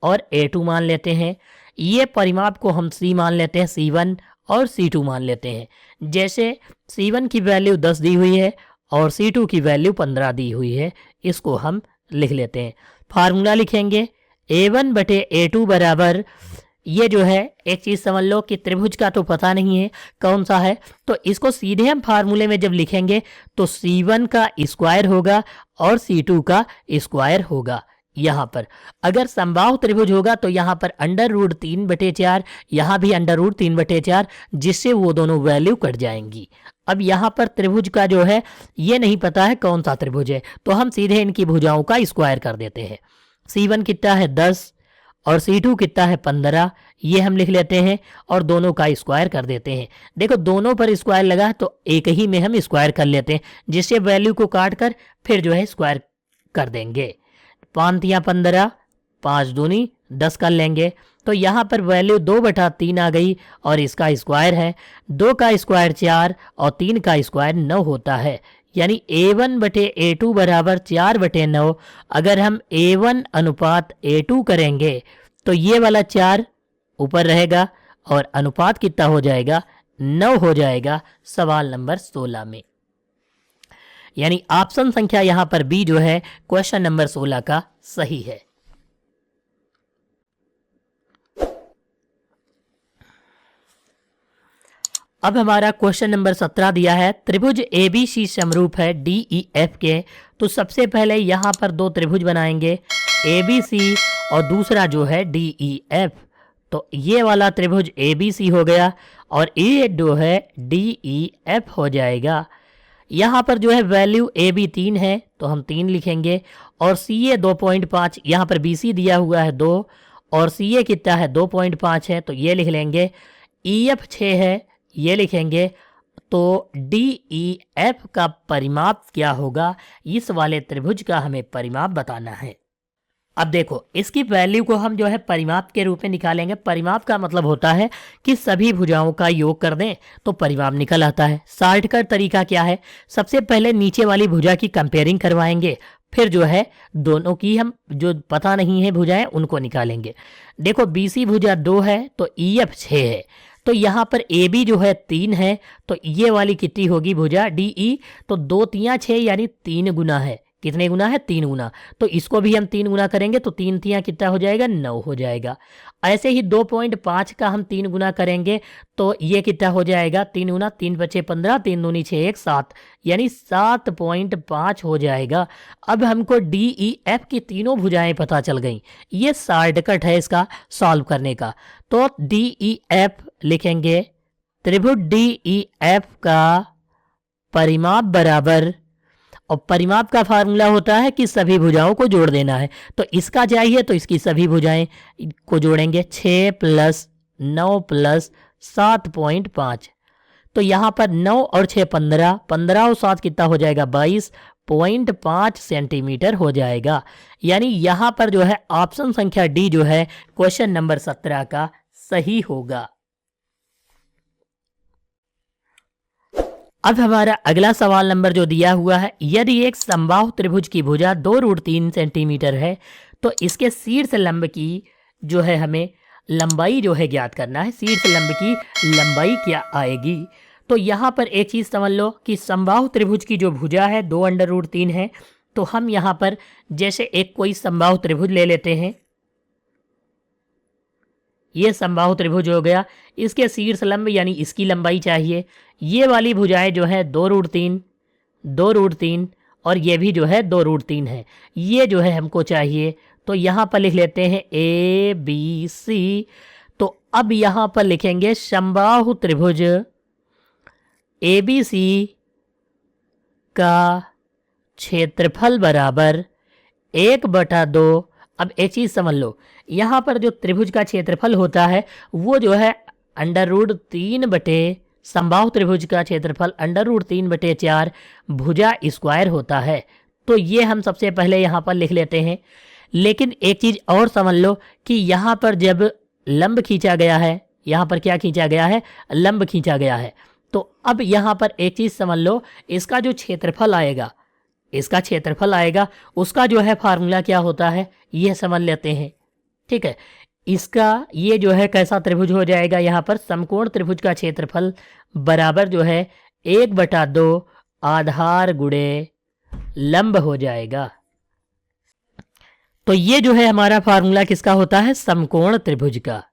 और A2 मान लेते हैं, ये परिमाप को हम C मान लेते हैं, C1 और C2 मान लेते हैं। जैसे C1 की वैल्यू 10 दी हुई है और C2 की वैल्यू 15 दी हुई है, इसको हम लिख लेते हैं। फार्मूला लिखेंगे A1 बटे A2 बराबर, ये जो है एक चीज़ समझ लो कि त्रिभुज का तो पता नहीं है कौन सा है, तो इसको सीधे हम फार्मूले में जब लिखेंगे तो C1 का स्क्वायर होगा और C2 का स्क्वायर होगा। यहाँ पर अगर समबाहु त्रिभुज होगा तो यहाँ पर √3/4, यहाँ भी √3/4, जिससे वो दोनों वैल्यू कट जाएंगी। अब यहाँ पर त्रिभुज का जो है ये नहीं पता है कौन सा त्रिभुज है, तो हम सीधे इनकी भुजाओं का स्क्वायर कर देते हैं। C1 कितना है 10 और C2 कितना है 15, ये हम लिख लेते हैं और दोनों का स्क्वायर कर देते हैं। देखो दोनों पर स्क्वायर लगा तो एक ही में हम स्क्वायर कर लेते हैं, जिससे वैल्यू को काट कर फिर जो है स्क्वायर कर देंगे। 5×15, 5 दूनी 10 कर लेंगे, तो यहाँ पर वैल्यू 2/3 आ गई और इसका स्क्वायर है 2 का स्क्वायर 4 और 3 का स्क्वायर 9 होता है, यानी A1 बटे A2 बराबर 4/9। अगर हम A1 अनुपात A2 करेंगे तो ये वाला 4 ऊपर रहेगा और अनुपात कितना हो जाएगा, 9 हो जाएगा सवाल नंबर 16 में। यानी ऑप्शन संख्या यहाँ पर B जो है क्वेश्चन नंबर 16 का सही है। अब हमारा क्वेश्चन नंबर 17 दिया है, त्रिभुज ABC समरूप है DEF के। तो सबसे पहले यहाँ पर दो त्रिभुज बनाएंगे, ABC और दूसरा जो है DEF। तो ये वाला त्रिभुज ABC हो गया और ये जो है DEF हो जाएगा। यहाँ पर जो है वैल्यू AB 3 है तो हम 3 लिखेंगे और CA 2.5, यहाँ पर BC दिया हुआ है 2 और CA कितना है 2.5 है तो ये लिख लेंगे। EF 6 है, ये लिखेंगे। तो DEF का परिमाप क्या होगा, इस वाले त्रिभुज का हमें परिमाप बताना है। अब देखो इसकी वैल्यू को हम जो है परिमाप के रूप में निकालेंगे। परिमाप का मतलब होता है कि सभी भुजाओं का योग कर दें तो परिमाप निकल आता है। शॉर्टकट तरीका क्या है, सबसे पहले नीचे वाली भुजा की कंपेयरिंग करवाएंगे, फिर जो है दोनों की हम जो पता नहीं है भुजाएं उनको निकालेंगे। देखो BC भुजा 2 है तो EF 6 है, तो यहाँ पर AB जो है 3 है, तो ये वाली कितनी होगी भुजा DE, तो 2 3 6 यानी 3 गुना है। कितने गुना है, 3 गुना। तो इसको भी हम 3 गुना करेंगे तो 3 3 कितना हो जाएगा, 9 हो जाएगा। ऐसे ही 2.5 का हम 3 गुना करेंगे तो ये कितना हो जाएगा, 3 गुना 3 बचे 15, 3 दूनी 6 1 7, यानी 7.5 हो जाएगा। अब हमको DEF की तीनों भुजाएं पता चल गई, ये शॉर्टकट है इसका सॉल्व करने का। तो DEF लिखेंगे, त्रिभुज DEF का परिमाप बराबर, और परिमाप का फार्मूला होता है कि सभी भुजाओं को जोड़ देना है। तो इसका चाहिए तो इसकी सभी भुजाएं को जोड़ेंगे, 6 + 9 + 7.5। तो यहाँ पर 9 और 6 15, 15 और 7 कितना हो जाएगा, 22.5 सेंटीमीटर हो जाएगा। यानी यहाँ पर जो है ऑप्शन संख्या D जो है क्वेश्चन नंबर 17 का सही होगा। अब हमारा अगला सवाल नंबर जो दिया हुआ है, यदि एक समबाहु त्रिभुज की भुजा 2√3 सेंटीमीटर है तो इसके शीर्ष लंब की जो है हमें लंबाई जो है ज्ञात करना है। शीर्ष लंब की लंबाई क्या आएगी? तो यहाँ पर एक चीज़ समझ लो कि समबाहु त्रिभुज की जो भुजा है 2√3 है, तो हम यहाँ पर जैसे एक कोई समबाहु त्रिभुज ले लेते हैं। ये समबाहु त्रिभुज हो गया, इसके शीर्ष लंब यानी इसकी लंबाई चाहिए। ये वाली भुजाएं जो है 2√3, 2√3 और ये भी जो है 2√3 है, ये जो है हमको चाहिए। तो यहाँ पर लिख लेते हैं ABC। तो अब यहाँ पर लिखेंगे समबाहु त्रिभुज ABC का क्षेत्रफल बराबर 1/2। अब एक चीज़ समझ लो, यहाँ पर जो त्रिभुज का क्षेत्रफल होता है वो जो है √3 बटे समबाहु त्रिभुज का क्षेत्रफल √3/4 भुजा स्क्वायर होता है। तो ये हम सबसे पहले यहाँ पर लिख लेते हैं। लेकिन एक चीज़ और समझ लो कि यहाँ पर जब लंब खींचा गया है, यहाँ पर क्या खींचा गया है? लंब खींचा गया है। तो अब यहाँ पर एक चीज़ समझ लो, इसका जो क्षेत्रफल आएगा, इसका क्षेत्रफल आएगा, उसका जो है फार्मूला क्या होता है यह समझ लेते हैं। ठीक है, इसका ये जो है कैसा त्रिभुज हो जाएगा? यहाँ पर समकोण त्रिभुज का क्षेत्रफल बराबर जो है 1/2 आधार गुणे लंब हो जाएगा। तो ये जो है हमारा फार्मूला किसका होता है? समकोण त्रिभुज का,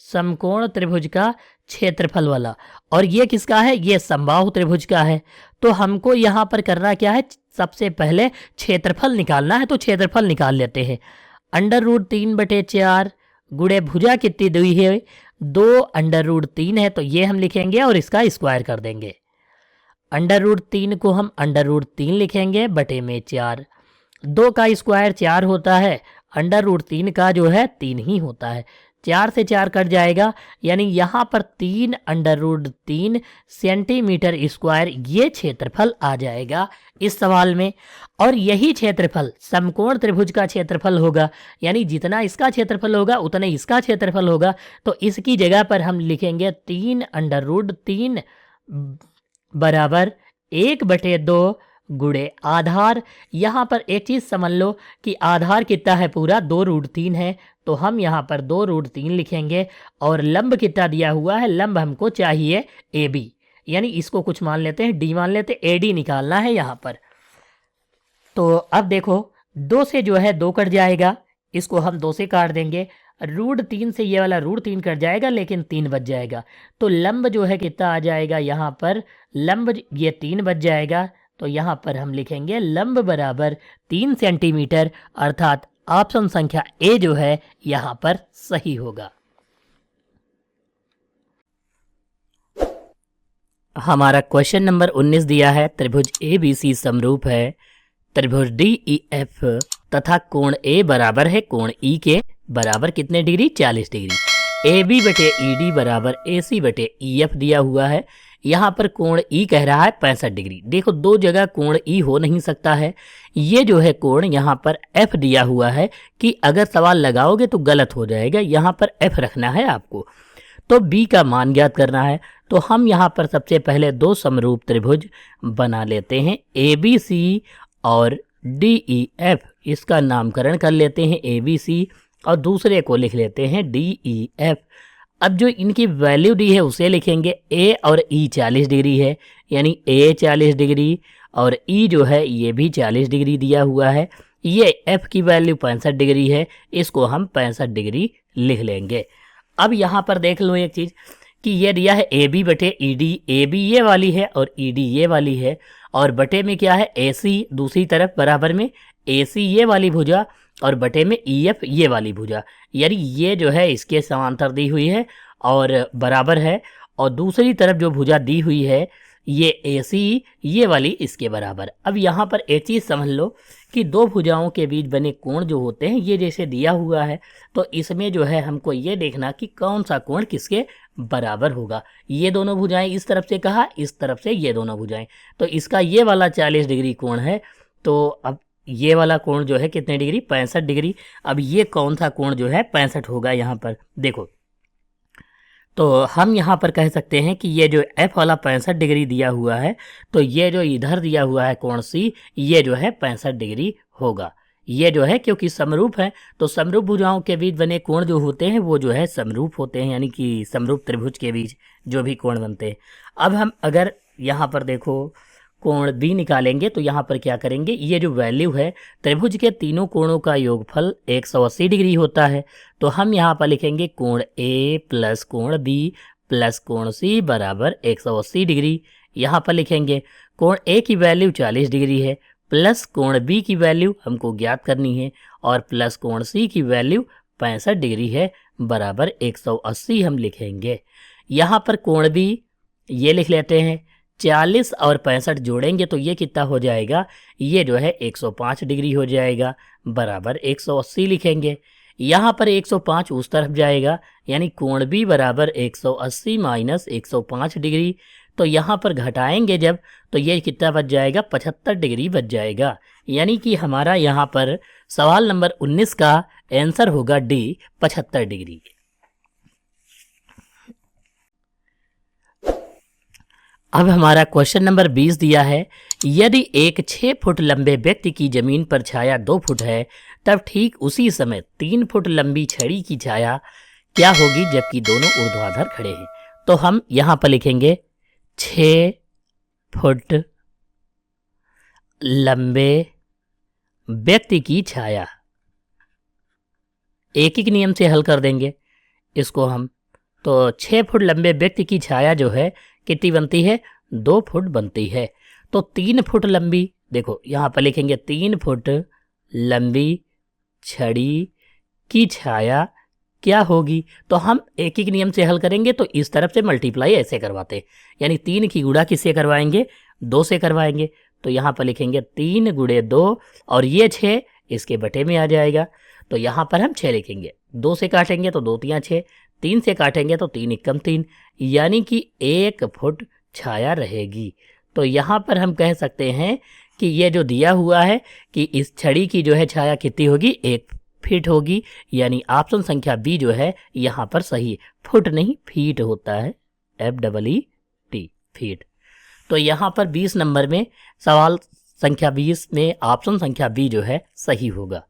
समकोण त्रिभुज का क्षेत्रफल वाला। और ये किसका है? ये समबाहु त्रिभुज का है। तो हमको यहाँ पर करना क्या है? सबसे पहले क्षेत्रफल निकालना है। तो क्षेत्रफल निकाल लेते हैं। √3/4 गुणे भुजा कितनी दी है? 2√3 है, तो ये हम लिखेंगे और इसका स्क्वायर कर देंगे। √3 को हम √3 लिखेंगे बटे में 4। 2 का स्क्वायर 4 होता है, √3 का जो है 3 ही होता है। 4 से 4 कट जाएगा, यानी यहाँ पर 3√3 सेंटीमीटर स्क्वायर ये क्षेत्रफल आ जाएगा इस सवाल में। और यही क्षेत्रफल समकोण त्रिभुज का क्षेत्रफल होगा, यानी जितना इसका क्षेत्रफल होगा उतना इसका क्षेत्रफल होगा। तो इसकी जगह पर हम लिखेंगे 3√3 बराबर 1/2 गुणे आधार। यहाँ पर एक चीज़ समझ लो कि आधार कितना है? पूरा 2√3 है, तो हम यहाँ पर 2√3 लिखेंगे। और लंब कितना दिया हुआ है? लंब हमको चाहिए AB, यानी इसको कुछ मान लेते हैं, D मान लेते हैं। AD निकालना है यहाँ पर। तो अब देखो 2 से जो है 2 कट जाएगा, इसको हम 2 से काट देंगे। √3 से ये वाला √3 कट जाएगा, लेकिन 3 बच जाएगा। तो लंब जो है कितना आ जाएगा? यहाँ पर लंब ये 3 बच जाएगा। तो यहाँ पर हम लिखेंगे लंब बराबर 3 सेंटीमीटर, अर्थात ऑप्शन संख्या ए जो है यहाँ पर सही होगा। हमारा क्वेश्चन नंबर 19 दिया है, त्रिभुज ABC समरूप है, त्रिभुज DEF तथा कोण A बराबर है कोण E के बराबर कितने डिग्री? 40 डिग्री। AB/ED बराबर AC/EF दिया हुआ है। यहाँ पर कोण E कह रहा है 65 डिग्री। देखो दो जगह कोण E हो नहीं सकता है। ये जो है कोण यहाँ पर F दिया हुआ है कि अगर सवाल लगाओगे तो गलत हो जाएगा, यहाँ पर F रखना है आपको। तो B का मान ज्ञात करना है। तो हम यहाँ पर सबसे पहले दो समरूप त्रिभुज बना लेते हैं, ABC और DEF। इसका नामकरण कर लेते हैं ABC और दूसरे को लिख लेते हैं DEF। अब जो इनकी वैल्यू दी है उसे लिखेंगे। A और E 40 डिग्री है, यानी A 40 डिग्री और E जो है ये भी 40 डिग्री दिया हुआ है। ये F की वैल्यू 65 डिग्री है, इसको हम 65 डिग्री लिख लेंगे। अब यहाँ पर देख लो एक चीज़ कि ये दिया है AB/ED। AB ये वाली है और ED ये वाली है, और बटे में क्या है? AC दूसरी तरफ बराबर में AC ये वाली भुजा और बटे में EF ये वाली भुजा, यानी ये जो है इसके समांतर दी हुई है और बराबर है। और दूसरी तरफ जो भुजा दी हुई है ये AC ये वाली इसके बराबर। अब यहाँ पर एक चीज़ समझ लो कि दो भुजाओं के बीच बने कोण जो होते हैं ये जैसे दिया हुआ है, तो इसमें जो है हमको ये देखना कि कौन सा कोण किसके बराबर होगा। ये दोनों भुजाएं इस तरफ से कहा, इस तरफ से ये दोनों भुजाएं, तो इसका ये वाला 40 डिग्री कोण है। तो अब ये वाला कोण जो है कितने डिग्री? 65 डिग्री। अब ये कौन सा कोण जो है 65 होगा यहाँ पर देखो। तो हम यहाँ पर कह सकते हैं कि ये जो एफ वाला 65 डिग्री दिया हुआ है, तो ये जो इधर दिया हुआ है कोण सी, ये जो है 65 डिग्री होगा। ये जो है क्योंकि समरूप है, तो समरूप भुजाओं के बीच बने कोण जो होते हैं वो जो है समरूप होते हैं, यानी कि समरूप त्रिभुज के बीच जो भी कोण बनते हैं। अब हम अगर यहाँ पर देखो कोण बी निकालेंगे तो यहाँ पर क्या करेंगे, ये जो वैल्यू है त्रिभुज के तीनों कोणों का योगफल 180 डिग्री होता है। तो हम यहाँ पर लिखेंगे कोण ए प्लस कोण बी प्लस कोण सी बराबर 180 डिग्री। यहाँ पर लिखेंगे कोण ए की वैल्यू 40 डिग्री है, प्लस कोण बी की वैल्यू हमको ज्ञात करनी है, और प्लस कोण सी की वैल्यू 65 डिग्री है, बराबर 180 हम लिखेंगे। यहाँ पर कोण बी ये लिख लेते हैं, 40 और 65 जोड़ेंगे तो ये कितना हो जाएगा, ये जो है 105 डिग्री हो जाएगा, बराबर 180 लिखेंगे। यहाँ पर 105 उस तरफ जाएगा, यानी कोण बी बराबर 180 माइनस 105 डिग्री। तो यहाँ पर घटाएंगे जब, तो ये कितना बच जाएगा, 75 डिग्री बच जाएगा। यानी कि हमारा यहाँ पर सवाल नंबर 19 का आंसर होगा डी, 75 डिग्री। अब हमारा क्वेश्चन नंबर 20 दिया है, यदि एक 6 फुट लंबे व्यक्ति की जमीन पर छाया 2 फुट है, तब ठीक उसी समय 3 फुट लंबी छड़ी की छाया क्या होगी जबकि दोनों ऊर्ध्वाधर खड़े हैं। तो हम यहाँ पर लिखेंगे 6 फुट लंबे व्यक्ति की छाया, एक एक नियम से हल कर देंगे इसको हम। तो 6 फुट लंबे व्यक्ति की छाया जो है कितनी बनती है, 2 फुट बनती है। तो 3 फुट लंबी, देखो यहाँ पर लिखेंगे 3 फुट लंबी छड़ी की छाया क्या होगी। तो हम एक एक नियम से हल करेंगे, तो इस तरफ से मल्टीप्लाई ऐसे करवाते हैं, यानी 3 की गुणा किससे करवाएंगे, 2 से करवाएंगे। तो यहाँ पर लिखेंगे 3 गुणे 2, और ये 6 इसके बटे में आ जाएगा। तो यहाँ पर हम 6 लिखेंगे, 2 से काटेंगे तो 2 तियां 6, 3 से काटेंगे तो 3 एकम 3, यानी कि 1 फुट छाया रहेगी। तो यहाँ पर हम कह सकते हैं कि ये जो दिया हुआ है कि इस छड़ी की जो है छाया कितनी होगी, 1 फीट होगी, यानी ऑप्शन संख्या बी जो है यहाँ पर सही, फुट नहीं फीट होता है, FEET फीट। तो यहाँ पर 20 नंबर में सवाल संख्या 20 में ऑप्शन संख्या बी जो है सही होगा।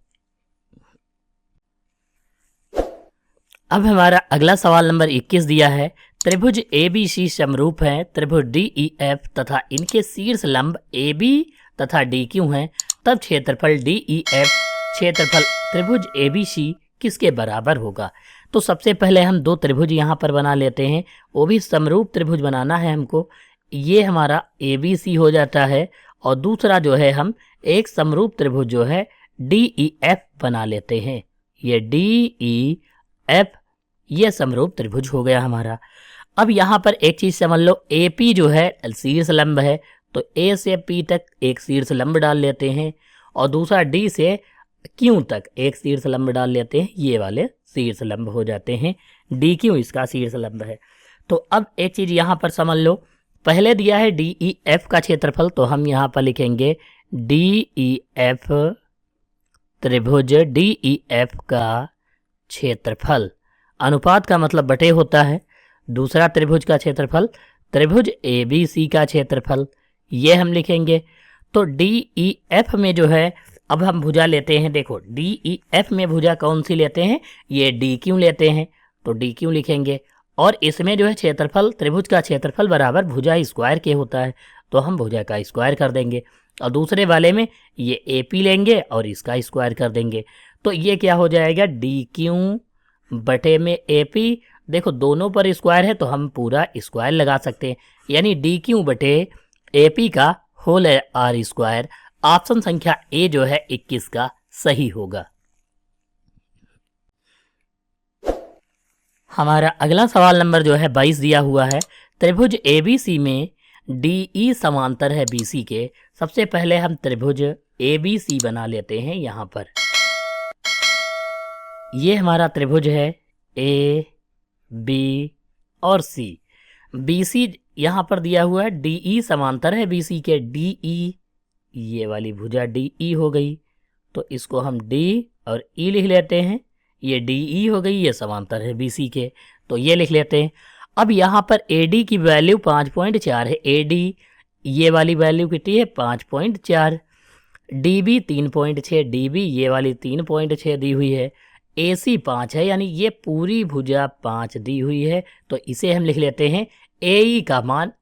अब हमारा अगला सवाल नंबर 21 दिया है, त्रिभुज ABC समरूप है, त्रिभुज DEF तथा इनके शीर्ष लंब AB तथा DQ हैं, तब क्षेत्रफल DEF क्षेत्रफल त्रिभुज ABC किसके बराबर होगा। तो सबसे पहले हम 2 त्रिभुज यहाँ पर बना लेते हैं, वो भी समरूप त्रिभुज बनाना है हमको। ये हमारा ABC हो जाता है, और दूसरा जो है हम एक समरूप त्रिभुज जो है DEF बना लेते हैं। ये DEF ये समरूप त्रिभुज हो गया हमारा। अब यहाँ पर एक चीज समझ लो, AP जो है शीर्ष लंब है, तो A से P तक एक शीर्ष लंब डाल लेते हैं, और दूसरा D से Q तक एक शीर्ष लंब डाल लेते हैं, ये वाले शीर्ष लंब हो जाते हैं, DQ इसका शीर्ष लंब है। तो अब एक चीज यहाँ पर समझ लो, पहले दिया है DEF का क्षेत्रफल, तो हम यहाँ पर लिखेंगे DEF त्रिभुज DEF का क्षेत्रफल, अनुपात का मतलब बटे होता है। दूसरा त्रिभुज का क्षेत्रफल त्रिभुज ABC का क्षेत्रफल, ये हम लिखेंगे। तो DEF में जो है, अब हम भुजा लेते हैं, देखो DEF में भुजा कौन सी लेते हैं, ये DQ लेते हैं, तो DQ लिखेंगे। और इसमें जो है क्षेत्रफल, त्रिभुज का क्षेत्रफल बराबर भुजा स्क्वायर के होता है, तो हम भुजा का स्क्वायर कर देंगे। और दूसरे वाले में ये AP लेंगे और इसका स्क्वायर कर देंगे, तो ये क्या हो जाएगा, DQ बटे में AP। देखो दोनों पर स्क्वायर है तो हम पूरा स्क्वायर लगा सकते हैं, यानी DQ बटे AP का होल R स्क्वायर। ऑप्शन संख्या ए जो है 21 का सही होगा। हमारा अगला सवाल नंबर जो है 22 दिया हुआ है, त्रिभुज ABC में DE समांतर है BC के। सबसे पहले हम त्रिभुज ABC बना लेते हैं। यहाँ पर ये हमारा त्रिभुज है A, B और C। BC यहाँ पर दिया हुआ है, DE समांतर है BC के, DE ये वाली भुजा DE हो गई, तो इसको हम D और E लिख लेते हैं। ये DE हो गई, ये समांतर है BC के, तो ये लिख लेते हैं। अब यहाँ पर AD की वैल्यू 5.4 है। AD ये वाली वैल्यू कितनी है 5.4, DB 3.6, DB ये वाली 3.6 दी हुई है, AC 5 है, यानी ये पूरी भुजा 5 दी हुई है। तो इसे हम लिख लेते हैं AE का मान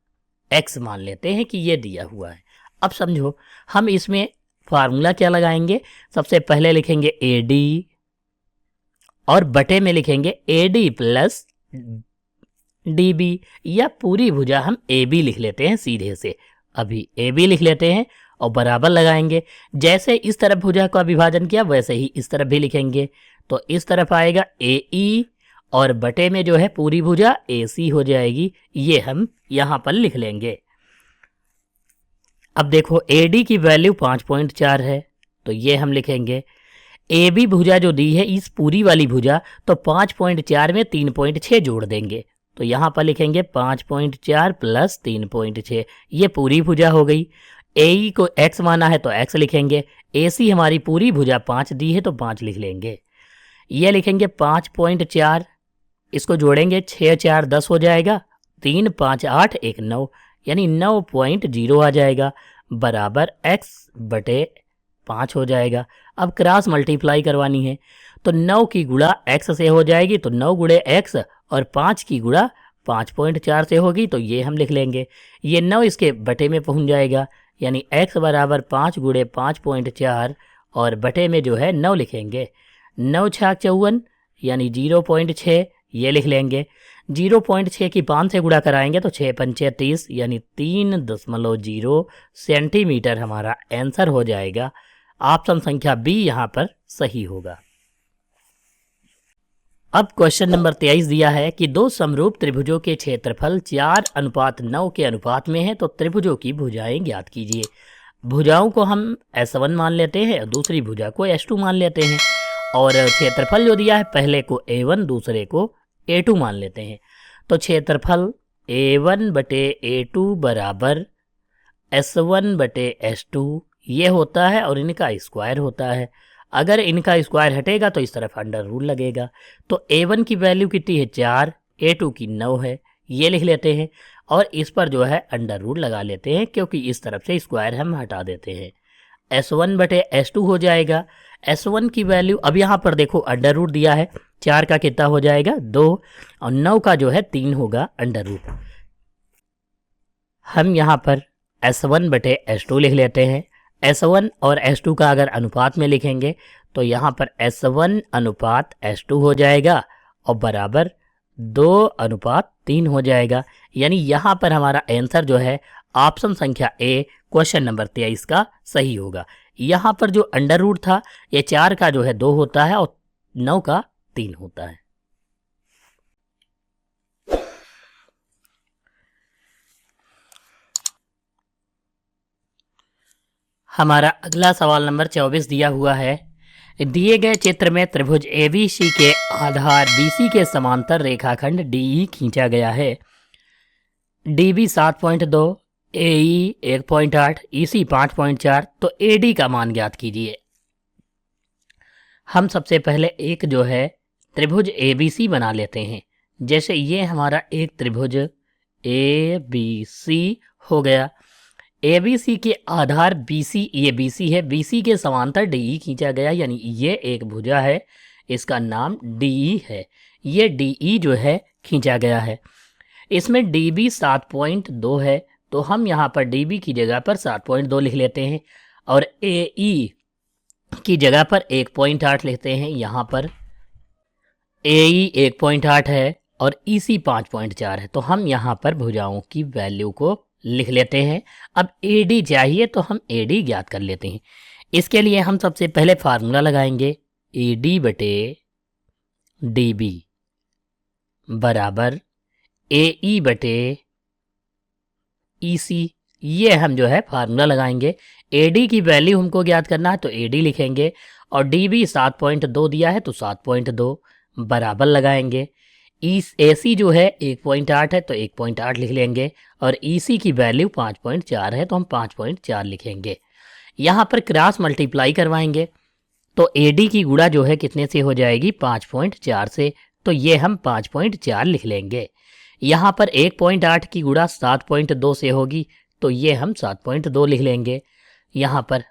x मान लेते हैं कि ये दिया हुआ है। अब समझो हम इसमें फार्मूला क्या लगाएंगे। सबसे पहले लिखेंगे AD और बटे में लिखेंगे AD प्लस DB, या पूरी भुजा हम AB लिख लेते हैं सीधे से। अभी AB लिख लेते हैं और बराबर लगाएंगे। जैसे इस तरफ भुजा का विभाजन किया वैसे ही इस तरफ भी लिखेंगे। तो इस तरफ आएगा AE और बटे में जो है पूरी भुजा AC हो जाएगी। ये हम यहाँ पर लिख लेंगे। अब देखो AD की वैल्यू 5.4 है, तो ये हम लिखेंगे। AB भुजा जो दी है इस पूरी वाली भुजा, तो 5.4 में 3.6 जोड़ देंगे। तो यहाँ पर लिखेंगे 5.4 प्लस 3.6, ये पूरी भुजा हो गई। AE को x माना है तो x लिखेंगे। AC हमारी पूरी भुजा 5 दी है तो 5 लिख लेंगे। ये लिखेंगे 5.4, इसको जोड़ेंगे 6 4 10 हो जाएगा, 3 5 8 1 9, यानी 9.0 आ जाएगा, बराबर x बटे 5 हो जाएगा। अब क्रॉस मल्टीप्लाई करवानी है तो 9 की गुणा x से हो जाएगी, तो 9 गुणे x और 5 की गुणा 5.4 से होगी, तो ये हम लिख लेंगे। ये 9 इसके बटे में पहुंच जाएगा, यानी x बराबर 5 गुणे 5.4 और बटे में जो है 9 लिखेंगे। 9 छाक 54 यानी 0.6, ये लिख लेंगे। 0.6 की 5 से गुणा कराएंगे तो 6 पंचे 30, यानी 3.0 सेंटीमीटर हमारा आंसर हो जाएगा। ऑप्शन संख्या बी यहाँ पर सही होगा। अब क्वेश्चन नंबर 23 दिया है कि दो समरूप त्रिभुजों के क्षेत्रफल 4:9 के अनुपात में है, तो त्रिभुजों की भुजाएं ज्ञात कीजिए। भुजाओं को हम S1 मान लेते हैं और दूसरी भुजा को S2 मान लेते हैं, और क्षेत्रफल जो दिया है पहले को A1 दूसरे को A2 मान लेते हैं। तो क्षेत्रफल A1 बटे A2 बराबर S1 बटे S2 ये होता है, और इनका स्क्वायर होता है। अगर इनका स्क्वायर हटेगा तो इस तरफ अंडर रूट लगेगा। तो A1 की वैल्यू कितनी है 4, A2 की 9 है, ये लिख लेते हैं, और इस पर जो है अंडर रूट लगा लेते हैं, क्योंकि इस तरफ से स्क्वायर हम हटा देते हैं। S1 बटे S2 हो जाएगा। S1 की वैल्यू अब यहाँ पर देखो अंडर रूट दिया है, 4 का कितना हो जाएगा 2, और 9 का जो है 3 होगा अंडर रूट। हम यहाँ पर S1 बटे S2 लिख लेते हैं। S1 और S2 का अगर अनुपात में लिखेंगे तो यहाँ पर S1 अनुपात S2 हो जाएगा और बराबर 2:3 हो जाएगा। यानी यहाँ पर हमारा आंसर जो है ऑप्शन संख्या ए क्वेश्चन नंबर 23 का सही होगा। यहाँ पर जो अंडर रूट था ये 4 का जो है 2 होता है और 9 का 3 होता है। हमारा अगला सवाल नंबर 24 दिया हुआ है। दिए गए चित्र में त्रिभुज ABC के आधार BC के समांतर रेखाखंड DE खींचा गया है। DB 7.2, AE 1.8, EC 5.4, तो AD का मान ज्ञात कीजिए। हम सबसे पहले एक जो है त्रिभुज ABC बना लेते हैं। जैसे ये हमारा एक त्रिभुज ABC हो गया। ABC के आधार BC, ये BC है, BC के समांतर DE खींचा गया, यानी ये एक भुजा है, इसका नाम DE है। ये DE जो है खींचा गया है। इसमें DB 7.2 है, तो हम यहाँ पर DB की जगह पर 7.2 लिख लेते हैं, और AE की जगह पर 1.8 लिखते हैं। यहाँ पर AE 1.8 है और EC 5.4 है, तो हम यहाँ पर भुजाओं की वैल्यू को लिख लेते हैं। अब AD चाहिए तो हम AD ज्ञात कर लेते हैं। इसके लिए हम सबसे पहले फार्मूला लगाएंगे, AD बटे DB बराबर AE बटे EC। ये हम जो है फार्मूला लगाएंगे। AD की वैल्यू हमको ज्ञात करना है तो AD लिखेंगे, और DB 7.2 दिया है तो 7.2 बराबर लगाएंगे। AC जो है 1.8 है तो 1.8 लिख लेंगे, और EC की वैल्यू 5.4 है तो हम 5.4 लिखेंगे। यहाँ पर क्रॉस मल्टीप्लाई करवाएंगे तो AD की गुणा जो है कितने से हो जाएगी 5.4 से, तो ये हम 5.4 लिख लेंगे। यहाँ पर 1.8 की गुणा 7.2 से होगी, तो ये हम 7.2 लिख लेंगे। यहाँ पर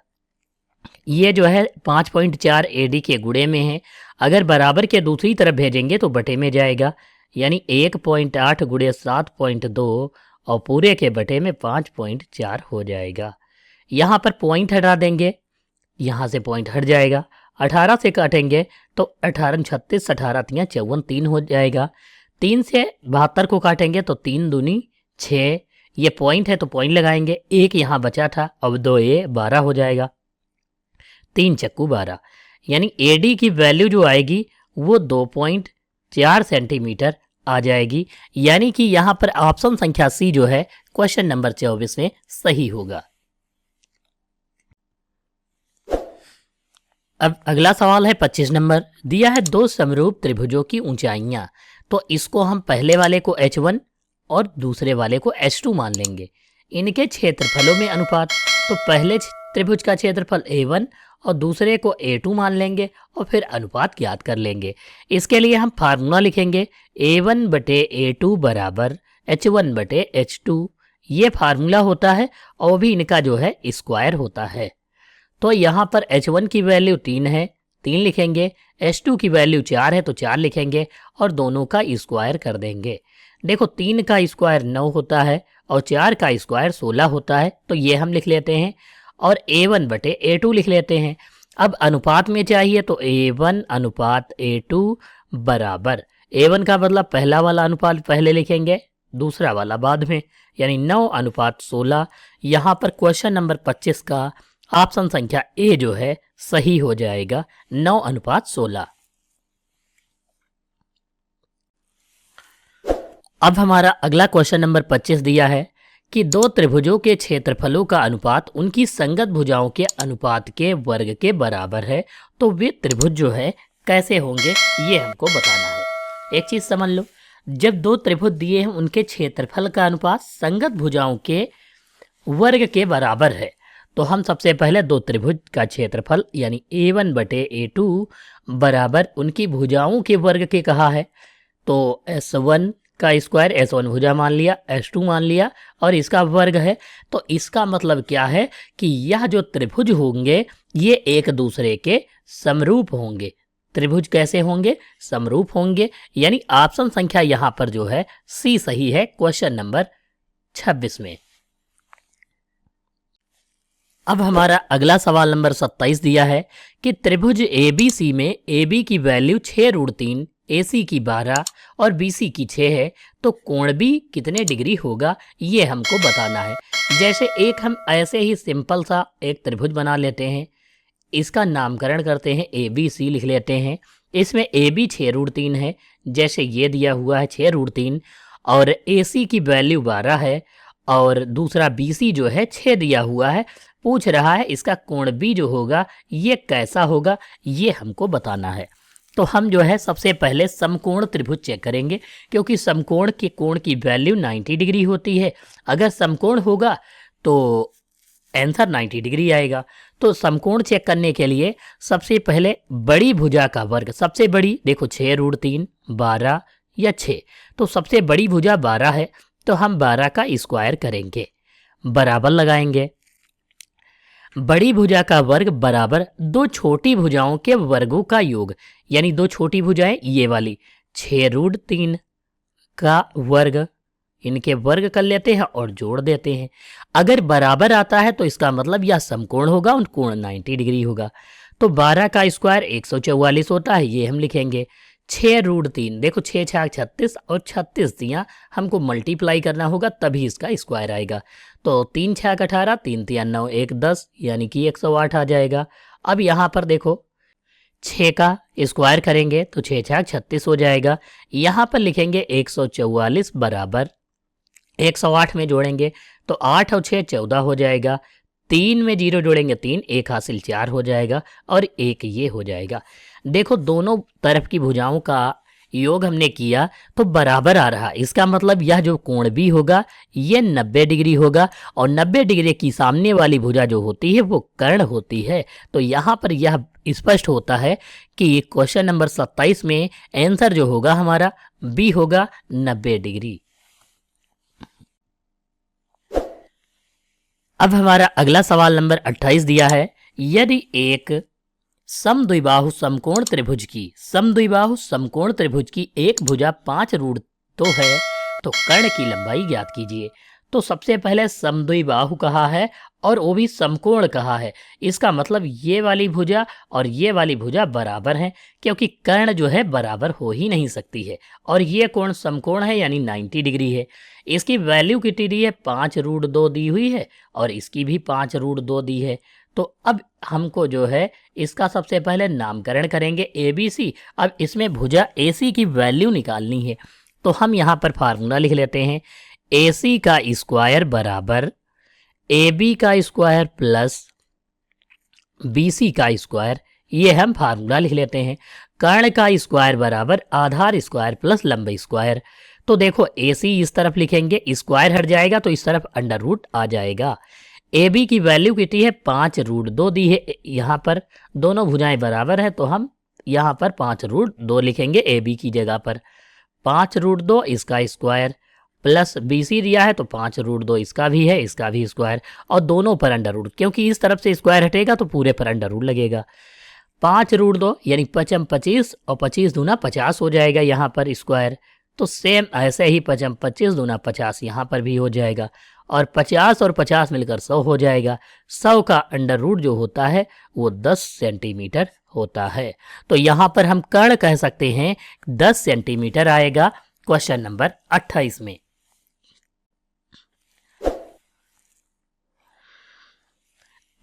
ये जो है 5.4 AD के गुणे में है, अगर बराबर के दूसरी तरफ भेजेंगे तो बटे में जाएगा, यानी 1.8 गुणे 7.2 और पूरे के बटे में 5.4 हो जाएगा। यहाँ पर पॉइंट हटा देंगे, यहाँ से पॉइंट हट जाएगा, 18 से काटेंगे तो 18 36, 18 तियाँ 54, 3 हो जाएगा। 3 से 72 को काटेंगे तो 3 दूनी 6, ये पॉइंट है तो पॉइंट लगाएंगे, एक यहाँ बचा था, अब 2 ये 12 हो जाएगा, 3 चक्कू 12, यानी AD की वैल्यू जो आएगी वो 2.4 सेंटीमीटर आ जाएगी, यानी कि यहाँ पर ऑप्शन संख्या सी जो है क्वेश्चन नंबर 24 में सही होगा। अब अगला सवाल है 25 नंबर, दिया है दो समरूप त्रिभुजों की ऊंचाइयां, तो इसको हम पहले वाले को H1 और दूसरे वाले को H2 मान लेंगे। इनके क्षेत्रफलों में अनुपात, तो पहले त्रिभुज का क्षेत्रफल A1 और दूसरे को A2 मान लेंगे और फिर अनुपात ज्ञात कर लेंगे। इसके लिए हम फार्मूला लिखेंगे A1 बटे A2 बराबर H1 बटे H2, ये फार्मूला होता है और भी इनका जो है स्क्वायर होता है। तो यहाँ पर H1 की वैल्यू 3 है, 3 लिखेंगे, H2 की वैल्यू 4 है तो 4 लिखेंगे और दोनों का स्क्वायर कर देंगे। देखो 3 का स्क्वायर 9 होता है और 4 का स्क्वायर 16 होता है, तो ये हम लिख लेते हैं और A1 बटे A2 लिख लेते हैं। अब अनुपात में चाहिए तो A1 अनुपात A2 बराबर, A1 का मतलब पहला वाला अनुपात पहले लिखेंगे, दूसरा वाला बाद में, यानी 9 अनुपात 16। यहाँ पर क्वेश्चन नंबर 25 का ऑप्शन संख्या ए जो है सही हो जाएगा, 9 अनुपात 16। अब हमारा अगला क्वेश्चन नंबर 25 दिया है कि दो त्रिभुजों के क्षेत्रफलों का अनुपात उनकी संगत भुजाओं के अनुपात के वर्ग के बराबर है, तो वे त्रिभुज जो है कैसे होंगे ये हमको बताना है। एक चीज समझ लो, जब दो त्रिभुज दिए हैं उनके क्षेत्रफल का अनुपात संगत भुजाओं के वर्ग के बराबर है, तो हम सबसे पहले दो त्रिभुज का क्षेत्रफल यानी A1 बटे A2 बराबर उनकी भुजाओं के वर्ग के कहा है, तो S1 का स्क्वायर, S1 भुजा मान लिया, S2 मान लिया और इसका वर्ग है, तो इसका मतलब क्या है कि यह जो त्रिभुज होंगे ये एक दूसरे के समरूप होंगे। त्रिभुज कैसे होंगे? समरूप होंगे, यानी ऑप्शन संख्या यहाँ पर जो है सी सही है क्वेश्चन नंबर 26 में। अब हमारा अगला सवाल नंबर 27 दिया है कि त्रिभुज ABC में AB की वैल्यू 6√3, AC की 12 और BC की 6 है, तो कोण B कितने डिग्री होगा ये हमको बताना है। जैसे एक हम ऐसे ही सिंपल सा एक त्रिभुज बना लेते हैं, इसका नामकरण करते हैं ABC लिख लेते हैं। इसमें AB 6√3 है, जैसे ये दिया हुआ है 6√3 और AC की वैल्यू 12 है और दूसरा BC जो है 6 दिया हुआ है। पूछ रहा है इसका कोण B जो होगा ये कैसा होगा ये हमको बताना है। तो हम जो है सबसे पहले समकोण त्रिभुज चेक करेंगे, क्योंकि समकोण के कोण की वैल्यू 90 डिग्री होती है। अगर समकोण होगा तो आंसर 90 डिग्री आएगा। तो समकोण चेक करने के लिए सबसे पहले बड़ी भुजा का वर्ग, सबसे बड़ी देखो 6√3, 12 या 6, तो सबसे बड़ी भुजा 12 है, तो हम 12 का स्क्वायर करेंगे, बराबर लगाएंगे। बड़ी भुजा का वर्ग बराबर दो छोटी भुजाओं के वर्गों का योग, यानी दो छोटी भुजाएं ये वाली 6√3 का वर्ग, इनके वर्ग कर लेते हैं और जोड़ देते हैं। अगर बराबर आता है तो इसका मतलब यह समकोण होगा और कोण 90 डिग्री होगा। तो 12 का स्क्वायर 144 होता है, ये हम लिखेंगे। 6√3 देखो 6 6 36 और 36 दिया हमको मल्टीप्लाई करना होगा तभी इसका स्क्वायर आएगा। तो 3 6 18, 3 3 9 1 10, यानी कि 108 आ जाएगा। अब यहाँ पर देखो 6 का स्क्वायर करेंगे तो 6 6 36 हो जाएगा। यहाँ पर लिखेंगे 144 बराबर 108 में जोड़ेंगे तो 8 और 6 14 हो जाएगा। 3 में 0 जोड़ेंगे 3, 1 हासिल 4 हो जाएगा और 1 ये हो जाएगा। देखो दोनों तरफ की भुजाओं का योग हमने किया तो बराबर आ रहा, इसका मतलब यह जो कोण भी होगा ये 90 डिग्री होगा और 90 डिग्री की सामने वाली भुजा जो होती है वो कर्ण होती है। तो यहाँ पर यह स्पष्ट होता है कि क्वेश्चन नंबर 27 में आंसर जो होगा हमारा बी होगा 90 डिग्री। अब हमारा अगला सवाल नंबर 28 दिया है, यदि एक समद्विबाहु समकोण त्रिभुज की एक भुजा 5√2 है तो कर्ण की लंबाई ज्ञात कीजिए। तो सबसे पहले समद्विबाहु कहा है और वो भी समकोण कहा है, इसका मतलब ये वाली भुजा और ये वाली भुजा बराबर हैं, क्योंकि कर्ण जो है बराबर हो ही नहीं सकती है। और ये कोण समकोण है यानी 90 डिग्री है। इसकी वैल्यू कितनी दी है, 5√2 दी हुई है और इसकी भी 5√2 दी है। तो अब हमको जो है इसका सबसे पहले नामकरण करेंगे ABC। अब इसमें भुजा AC की वैल्यू निकालनी है, तो हम यहाँ पर फार्मूला लिख लेते हैं। AC का स्क्वायर बराबर AB का स्क्वायर प्लस BC का स्क्वायर, ये हम फार्मूला लिख लेते हैं। कर्ण का स्क्वायर बराबर आधार स्क्वायर प्लस लंब स्क्वायर। तो देखो AC इस तरफ लिखेंगे, स्क्वायर हट जाएगा तो इस तरफ अंडर रूट आ जाएगा। AB की वैल्यू कितनी है, 5√2 दी है। यहाँ पर दोनों भुजाएं बराबर है तो हम यहाँ पर 5√2 लिखेंगे AB की जगह पर। 5√2 इसका स्क्वायर प्लस BC दिया है तो 5√2 इसका भी है, इसका भी स्क्वायर, और दोनों पर अंडर रूट, क्योंकि इस तरफ से स्क्वायर हटेगा तो पूरे पर अंडर रूट लगेगा। 5√2 यानी 5 25 और 25 दूना 50 हो जाएगा यहाँ पर स्क्वायर। तो सेम ऐसे ही 5 25 दूना 50 यहाँ पर भी हो जाएगा, और 50 और 50 मिलकर 100 हो जाएगा। 100 का अंडर रूट जो होता है वो 10 सेंटीमीटर होता है। तो यहाँ पर हम कर्ण कह सकते हैं 10 सेंटीमीटर आएगा क्वेश्चन नंबर 28 में।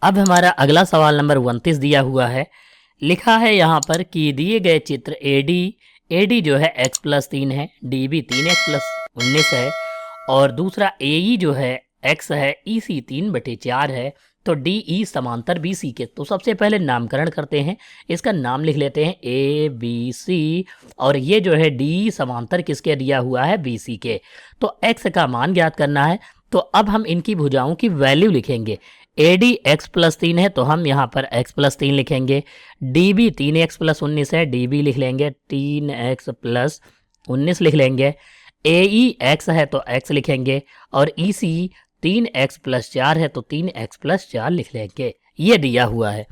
अब हमारा अगला सवाल नंबर 29 दिया हुआ है। लिखा है यहाँ पर कि दिए गए चित्र AD जो है x+3 है, DB 3x+19 है, और दूसरा AE जो है x है, EC 3/4 है, तो DE समांतर BC के। तो सबसे पहले नामकरण करते हैं, इसका नाम लिख लेते हैं ABC, और ये जो है DE समांतर किसके दिया हुआ है, BC के। तो x का मान ज्ञात करना है, तो अब हम इनकी भुजाओं की वैल्यू लिखेंगे। AD x+3 है तो हम यहाँ पर x+3 लिखेंगे। DB 3x+19 है, DB लिख लेंगे 3x+19 लिख लेंगे। AE x है तो x लिखेंगे, और EC 3x+4 है तो 3x+4 लिख लेंगे। ये दिया हुआ है।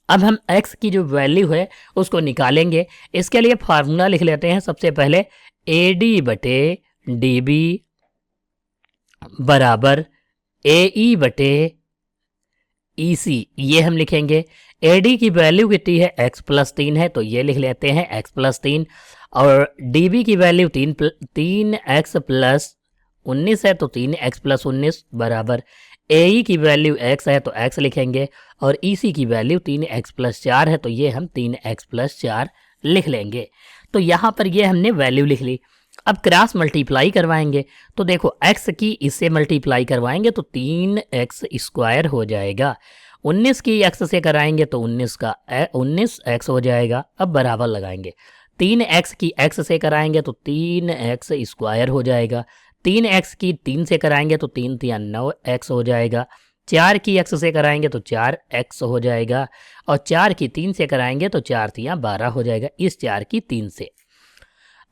अब हम x की जो वैल्यू है उसको निकालेंगे। इसके लिए फार्मूला लिख लेते हैं। सबसे पहले AD/DB बराबर AE/EC, ये हम लिखेंगे। AD की वैल्यू कितनी है, x+3 है तो ये लिख लेते हैं x+3, और DB की वैल्यू 3x+19 है तो 3x+19 बराबर AE की वैल्यू x है तो x लिखेंगे, और EC की वैल्यू 3x+4 है तो ये हम 3x+4 लिख लेंगे। तो यहाँ पर ये हमने वैल्यू लिख ली। अब क्रॉस मल्टीप्लाई करवाएंगे, तो देखो x की इससे मल्टीप्लाई करवाएंगे तो 3x² हो जाएगा। 19 की x से कराएंगे तो 19x हो जाएगा। अब बराबर लगाएंगे, 3x की x से कराएंगे तो 3x² हो जाएगा। 3x की 3 से कराएंगे तो 3 3 9x हो जाएगा। 4 की x से कराएंगे तो 4x हो जाएगा, और 4 की 3 से कराएंगे तो 4 3 12 हो जाएगा, इस 4 की 3 से।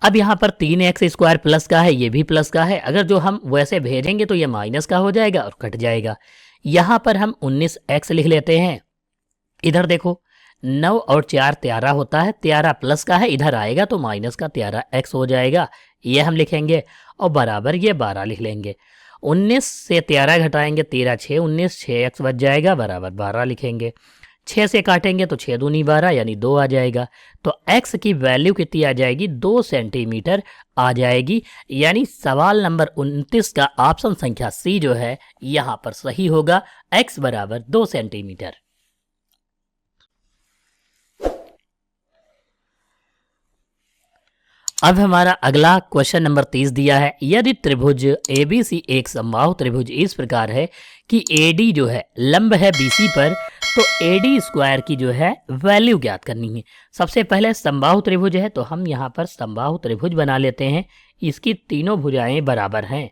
अब यहाँ पर 3x² प्लस का है, ये भी प्लस का है। अगर जो हम वैसे भेजेंगे तो ये माइनस का हो जाएगा और कट जाएगा। यहाँ पर हम 19x लिख लेते हैं। इधर देखो 9 और 4 13 होता है, 13 प्लस का है, इधर आएगा तो माइनस का 13x हो जाएगा, ये हम लिखेंगे, और बराबर ये 12 लिख लेंगे। 19 से 13 घटाएंगे, 13 6 19, 6x बच जाएगा, बराबर 12 लिखेंगे। 6 से काटेंगे तो 6 दूनी 12 यानी 2 आ जाएगा। तो x की वैल्यू कितनी आ जाएगी, 2 सेंटीमीटर आ जाएगी। यानी सवाल नंबर 29 का ऑप्शन संख्या C जो है यहाँ पर सही होगा, x बराबर 2 सेंटीमीटर। अब हमारा अगला क्वेश्चन नंबर 30 दिया है। यदि त्रिभुज ABC एक समबाहु त्रिभुज इस प्रकार है कि AD जो है लंब है BC पर, तो AD² की जो है वैल्यू ज्ञात करनी है। सबसे पहले समबाहु त्रिभुज है तो हम यहाँ पर समबाहु त्रिभुज बना लेते हैं। इसकी तीनों भुजाएं बराबर हैं,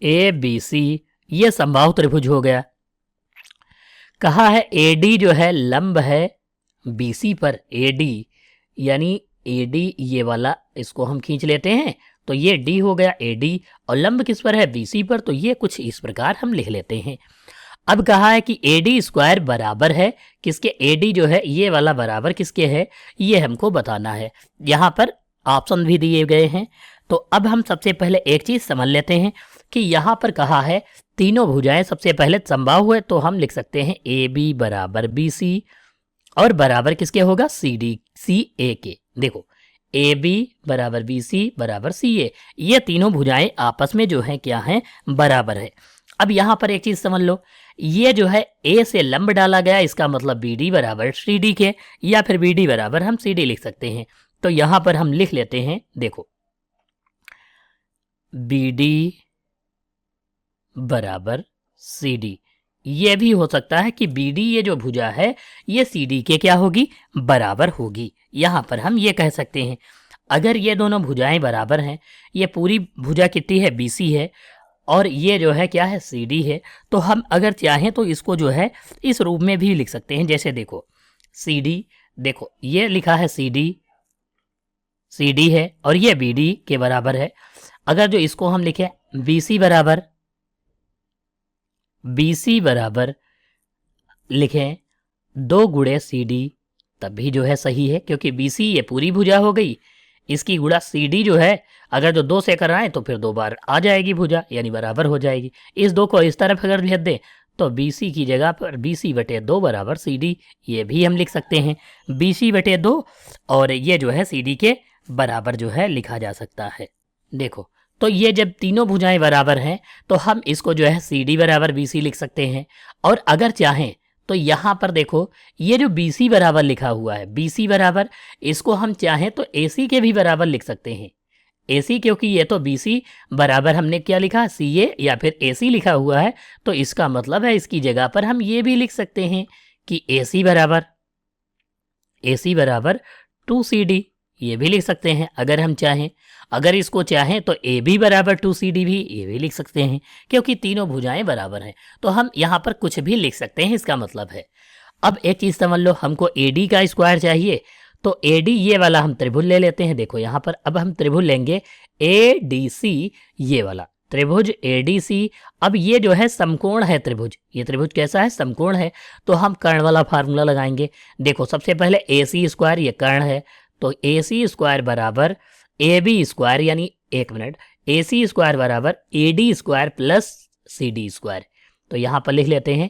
ABC, ये समबाहु त्रिभुज हो गया। कहा है AD जो है लंब है BC पर, AD यानी AD ये वाला इसको हम खींच लेते हैं, तो ये डी हो गया एडी, और लंब किस पर है, बीसी पर, तो ये कुछ इस प्रकार हम लिख लेते हैं। अब कहा है कि एडी स्क्वायर बराबर है किसके, एडी जो है ये वाला बराबर किसके है, ये हमको बताना है। यहाँ पर ऑप्शन भी दिए गए हैं। तो अब हम सबसे पहले एक चीज समझ लेते हैं कि यहाँ पर कहा है तीनों भुजाएं सबसे पहले समबाहु है, तो हम लिख सकते हैं ए बी बराबर बी सी, और बराबर किसके होगा, सी डी सी ए के। देखो ए बी बराबर बी सी बराबर सी ए, ये तीनों भुजाएं आपस में जो है क्या है, बराबर है। अब यहाँ पर एक चीज समझ लो, ये जो है ए से लंब डाला गया, इसका मतलब बी डी बराबर सी डी के, या फिर बी डी बराबर हम सी डी लिख सकते हैं। तो यहाँ पर हम लिख लेते हैं, देखो बी डी बराबर सी डी। ये भी हो सकता है कि बी डी ये जो भुजा है ये सी डी के क्या होगी, बराबर होगी। यहाँ पर हम ये कह सकते हैं अगर ये दोनों भुजाएं बराबर हैं, ये पूरी भुजा कितनी है, बी सी है, और ये जो है क्या है, सी डी है, तो हम अगर चाहें तो इसको जो है इस रूप में भी लिख सकते हैं। जैसे देखो सी डी, देखो ये लिखा है सी डी है और ये बी डी के बराबर है। अगर जो इसको हम लिखें बी सी बराबर लिखें 2 गुणे सी डी, तब भी जो है सही है, क्योंकि बी सी ये पूरी भुजा हो गई, इसकी गुणा सी डी जो है अगर जो 2 से कराएं तो फिर 2 बार आ जाएगी भुजा, यानी बराबर हो जाएगी। इस 2 को इस तरफ अगर लिख दें तो बी सी की जगह पर बी सी बटे 2 बराबर सी डी, ये भी हम लिख सकते हैं बी सी बटे 2, और ये जो है सी डी के बराबर जो है लिखा जा सकता है। देखो तो ये जब तीनों भुजाएं बराबर हैं तो हम इसको जो है सी डी बराबर बी सी लिख सकते हैं। और अगर चाहें तो यहाँ पर देखो ये जो बी सी बराबर लिखा हुआ है, बी सी बराबर, इसको हम चाहें तो ए सी के भी बराबर लिख सकते हैं। ए सी, क्योंकि ये तो बी सी बराबर हमने क्या लिखा, सी ए या फिर ए सी लिखा हुआ है, तो इसका मतलब है इसकी जगह पर हम ये भी लिख सकते हैं कि ए सी बराबर 2 सी डी, ये भी लिख सकते हैं अगर हम चाहें। अगर इसको चाहें तो ए बी बराबर 2 सी डी भी, ये भी लिख सकते हैं, क्योंकि तीनों भुजाएं बराबर हैं, तो हम यहाँ पर कुछ भी लिख सकते हैं, इसका मतलब है। अब एक चीज समझ लो, हमको ए डी का स्क्वायर चाहिए, तो ए डी ये वाला हम त्रिभुज ले लेते हैं। देखो यहाँ पर अब हम त्रिभुज लेंगे ए डी सी, ये वाला त्रिभुज ए डी सी। अब ये जो है समकोण है त्रिभुज, ये त्रिभुज कैसा है, समकोण है, तो हम कर्ण वाला फार्मूला लगाएंगे। देखो सबसे पहले ए सी स्क्वायर, ये कर्ण है, तो ए सी स्क्वायर बराबर ए बी स्क्वायर, यानी एक मिनट, ए सी स्क्वायर बराबर A D square plus C D square. तो यहाँ पर लिख लेते हैं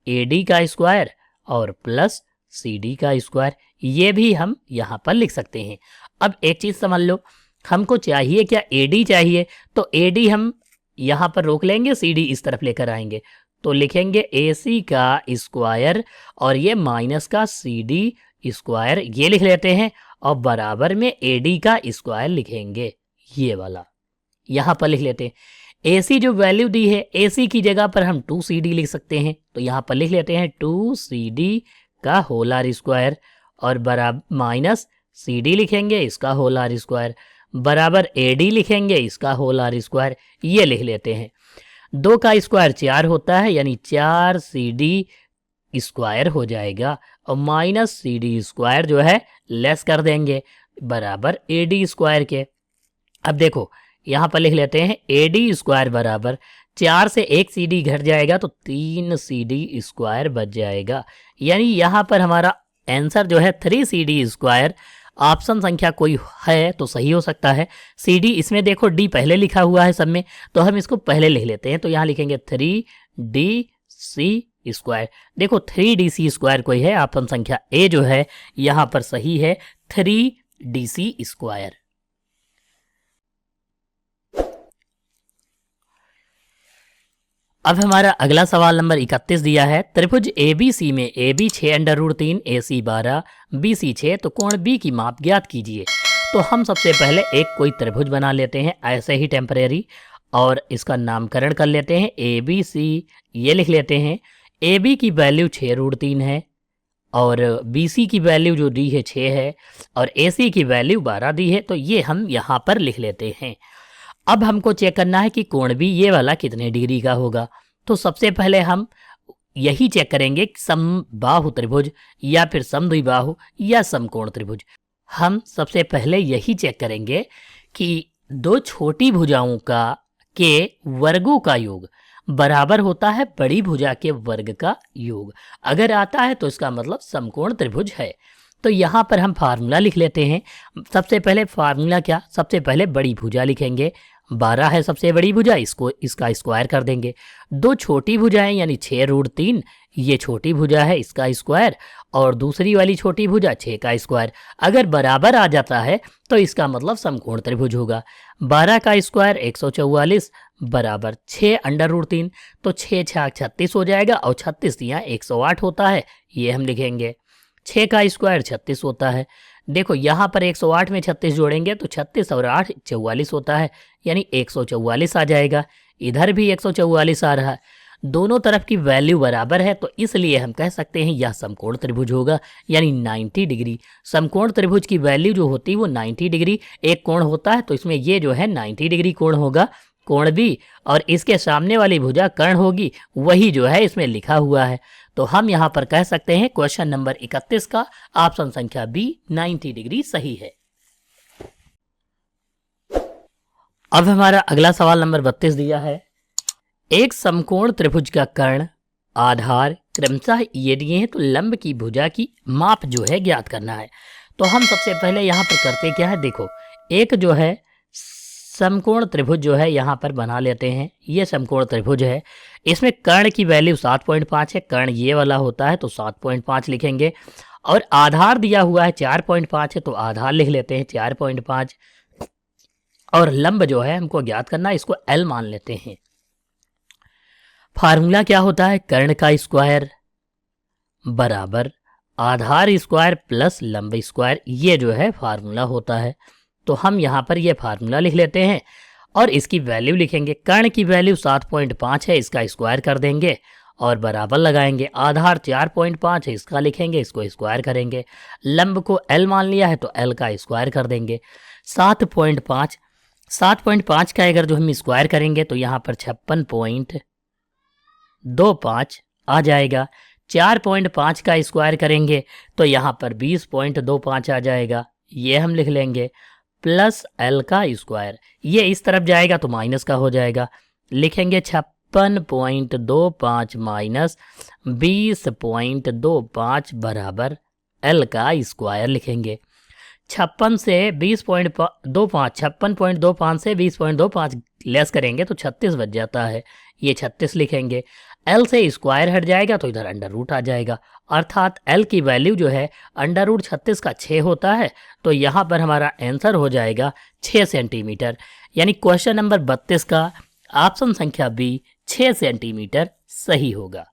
ए डी का स्क्वायर और प्लस सी डी का स्क्वायर, ये भी हम यहाँ पर लिख सकते हैं। अब एक चीज समझ लो, हमको चाहिए क्या, ए डी चाहिए, तो ए डी हम यहाँ पर रोक लेंगे, सी डी इस तरफ लेकर आएंगे, तो लिखेंगे ए सी का स्क्वायर और ये माइनस का सी डी स्क्वायर, ये लिख लेते हैं, और बराबर में ए डी का स्क्वायर लिखेंगे, ये वाला यहाँ पर लिख लेते हैं। ए सी जो वैल्यू दी है, ए सी की जगह पर हम 2 सी डी लिख सकते हैं, तो यहाँ पर लिख लेते हैं 2 सी डी का होल आर स्क्वायर, और बराबर माइनस सी डी लिखेंगे इसका होल आर स्क्वायर, बराबर ए डी लिखेंगे इसका होल आर स्क्वायर, ये लिख लेते हैं। 2 का स्क्वायर 4 होता है, यानी 4 सी डी स्क्वायर हो जाएगा, और माइनस सी डी स्क्वायर जो है लेस कर देंगे बराबर ए डी स्क्वायर के। अब देखो यहाँ पर लिख लेते हैं ए डी स्क्वायर बराबर 4 से 1 सी डी घट जाएगा तो 3 सी डी स्क्वायर बच जाएगा, यानी यहाँ पर हमारा आंसर जो है 3 सी डी स्क्वायर। ऑप्शन संख्या कोई है तो सही हो सकता है। सी डी इसमें देखो डी पहले लिखा हुआ है सब में, तो हम इसको पहले लिख लेते हैं, तो यहाँ लिखेंगे 3 डी सी स्क्वायर। देखो 3 डी सी स्क्वायर कोई है, ऑप्शन संख्या ए जो है यहाँ पर सही है, 3 डी सी स्क्वायर। अब हमारा अगला सवाल नंबर 31 दिया है, त्रिभुज ABC में AB 6√3 AC 12 BC 6, तो कोण B की माप ज्ञात कीजिए। तो हम सबसे पहले एक कोई त्रिभुज बना लेते हैं ऐसे ही टेम्परेरी, और इसका नामकरण कर लेते हैं ABC, ये लिख लेते हैं। AB की वैल्यू 6√3 है, और BC की वैल्यू जो दी है 6 है, और AC की वैल्यू 12 दी है, तो ये हम यहाँ पर लिख लेते हैं। अब हमको चेक करना है कि कोण भी ये वाला कितने डिग्री का होगा। तो सबसे पहले हम यही चेक करेंगे कि समबाहु त्रिभुज या फिर समद्विबाहु या समकोण त्रिभुज। हम सबसे पहले यही चेक करेंगे कि दो छोटी भुजाओं का के वर्गों का योग बराबर होता है बड़ी भुजा के वर्ग का योग। अगर आता है तो इसका मतलब समकोण त्रिभुज है। तो यहाँ पर हम फार्मूला लिख लेते हैं। सबसे पहले फार्मूला क्या, सबसे पहले बड़ी भुजा लिखेंगे। 12 है सबसे बड़ी भुजा, इसका स्क्वायर कर देंगे। दो छोटी भुजाएं यानी 6√3, ये छोटी भुजा है, इसका स्क्वायर, और दूसरी वाली छोटी भुजा 6 का स्क्वायर। अगर बराबर आ जाता है तो इसका मतलब समकोण त्रिभुज होगा। 12 का स्क्वायर 144 बराबर 6√3, तो 6 छाक 36 हो जाएगा, और 36 यहाँ 108 होता है, ये हम लिखेंगे। 6 का स्क्वायर 36 होता है। देखो यहाँ पर 108 में 36 जोड़ेंगे तो 36 और 8 44 होता है, यानी 144 आ जाएगा। इधर भी 144 आ रहा है, दोनों तरफ की वैल्यू बराबर है, तो इसलिए हम कह सकते हैं यह समकोण त्रिभुज होगा, यानी 90 डिग्री। समकोण त्रिभुज की वैल्यू जो होती है वो 90 डिग्री। एक कोण होता है तो इसमें ये जो है 90 डिग्री कोण होगा, कोण भी, और इसके सामने वाली भुजा कर्ण होगी, वही जो है इसमें लिखा हुआ है। तो हम यहाँ पर कह सकते हैं क्वेश्चन नंबर 31 का ऑप्शन संख्या बी 90 डिग्री सही है। अब हमारा अगला सवाल नंबर 32 दिया है। एक समकोण त्रिभुज का कर्ण आधार क्रमशः ये दिए हैं, तो लंब की भुजा की माप जो है ज्ञात करना है। तो हम सबसे पहले यहाँ पर करते क्या है, देखो एक जो है समकोण त्रिभुज जो है यहाँ पर बना लेते हैं। ये समकोण त्रिभुज है, इसमें कर्ण की वैल्यू 7.5 है, कर्ण ये वाला होता है तो 7.5 लिखेंगे, और आधार दिया हुआ है 4.5 है, तो आधार लिख लेते हैं 4.5, और लंब जो है हमको ज्ञात करना है, इसको L मान लेते हैं। फार्मूला क्या होता है, कर्ण का स्क्वायर बराबर आधार स्क्वायर प्लस लंब स्क्वायर, ये जो है फार्मूला होता है। तो हम यहाँ पर ये फार्मूला लिख लेते हैं और इसकी वैल्यू लिखेंगे। कर्ण की वैल्यू 7.5 है, इसका स्क्वायर कर देंगे और बराबर लगाएंगे। आधार 4.5 है, इसका लिखेंगे, इसको स्क्वायर करेंगे। लंब को L मान लिया है तो L का स्क्वायर कर देंगे। 7.5 का अगर जो हम स्क्वायर करेंगे तो यहाँ पर 56.25 आ जाएगा। 4.5 का स्क्वायर करेंगे तो यहाँ पर 20.25 आ जाएगा, ये हम लिख लेंगे, प्लस L का स्क्वायर, ये इस तरफ जाएगा तो माइनस का हो जाएगा, लिखेंगे 56.25 माइनस 20.25 बराबर L का स्क्वायर लिखेंगे। 56 से 56.25 से 20.25 लेस करेंगे तो 36 बच जाता है, ये 36 लिखेंगे। L से स्क्वायर हट जाएगा तो इधर अंडर रूट आ जाएगा, अर्थात L की वैल्यू जो है अंडर रूट 36 का 6 होता है, तो यहाँ पर हमारा आंसर हो जाएगा 6 सेंटीमीटर। यानी क्वेश्चन नंबर 32 का ऑप्शन संख्या बी 6 सेंटीमीटर सही होगा।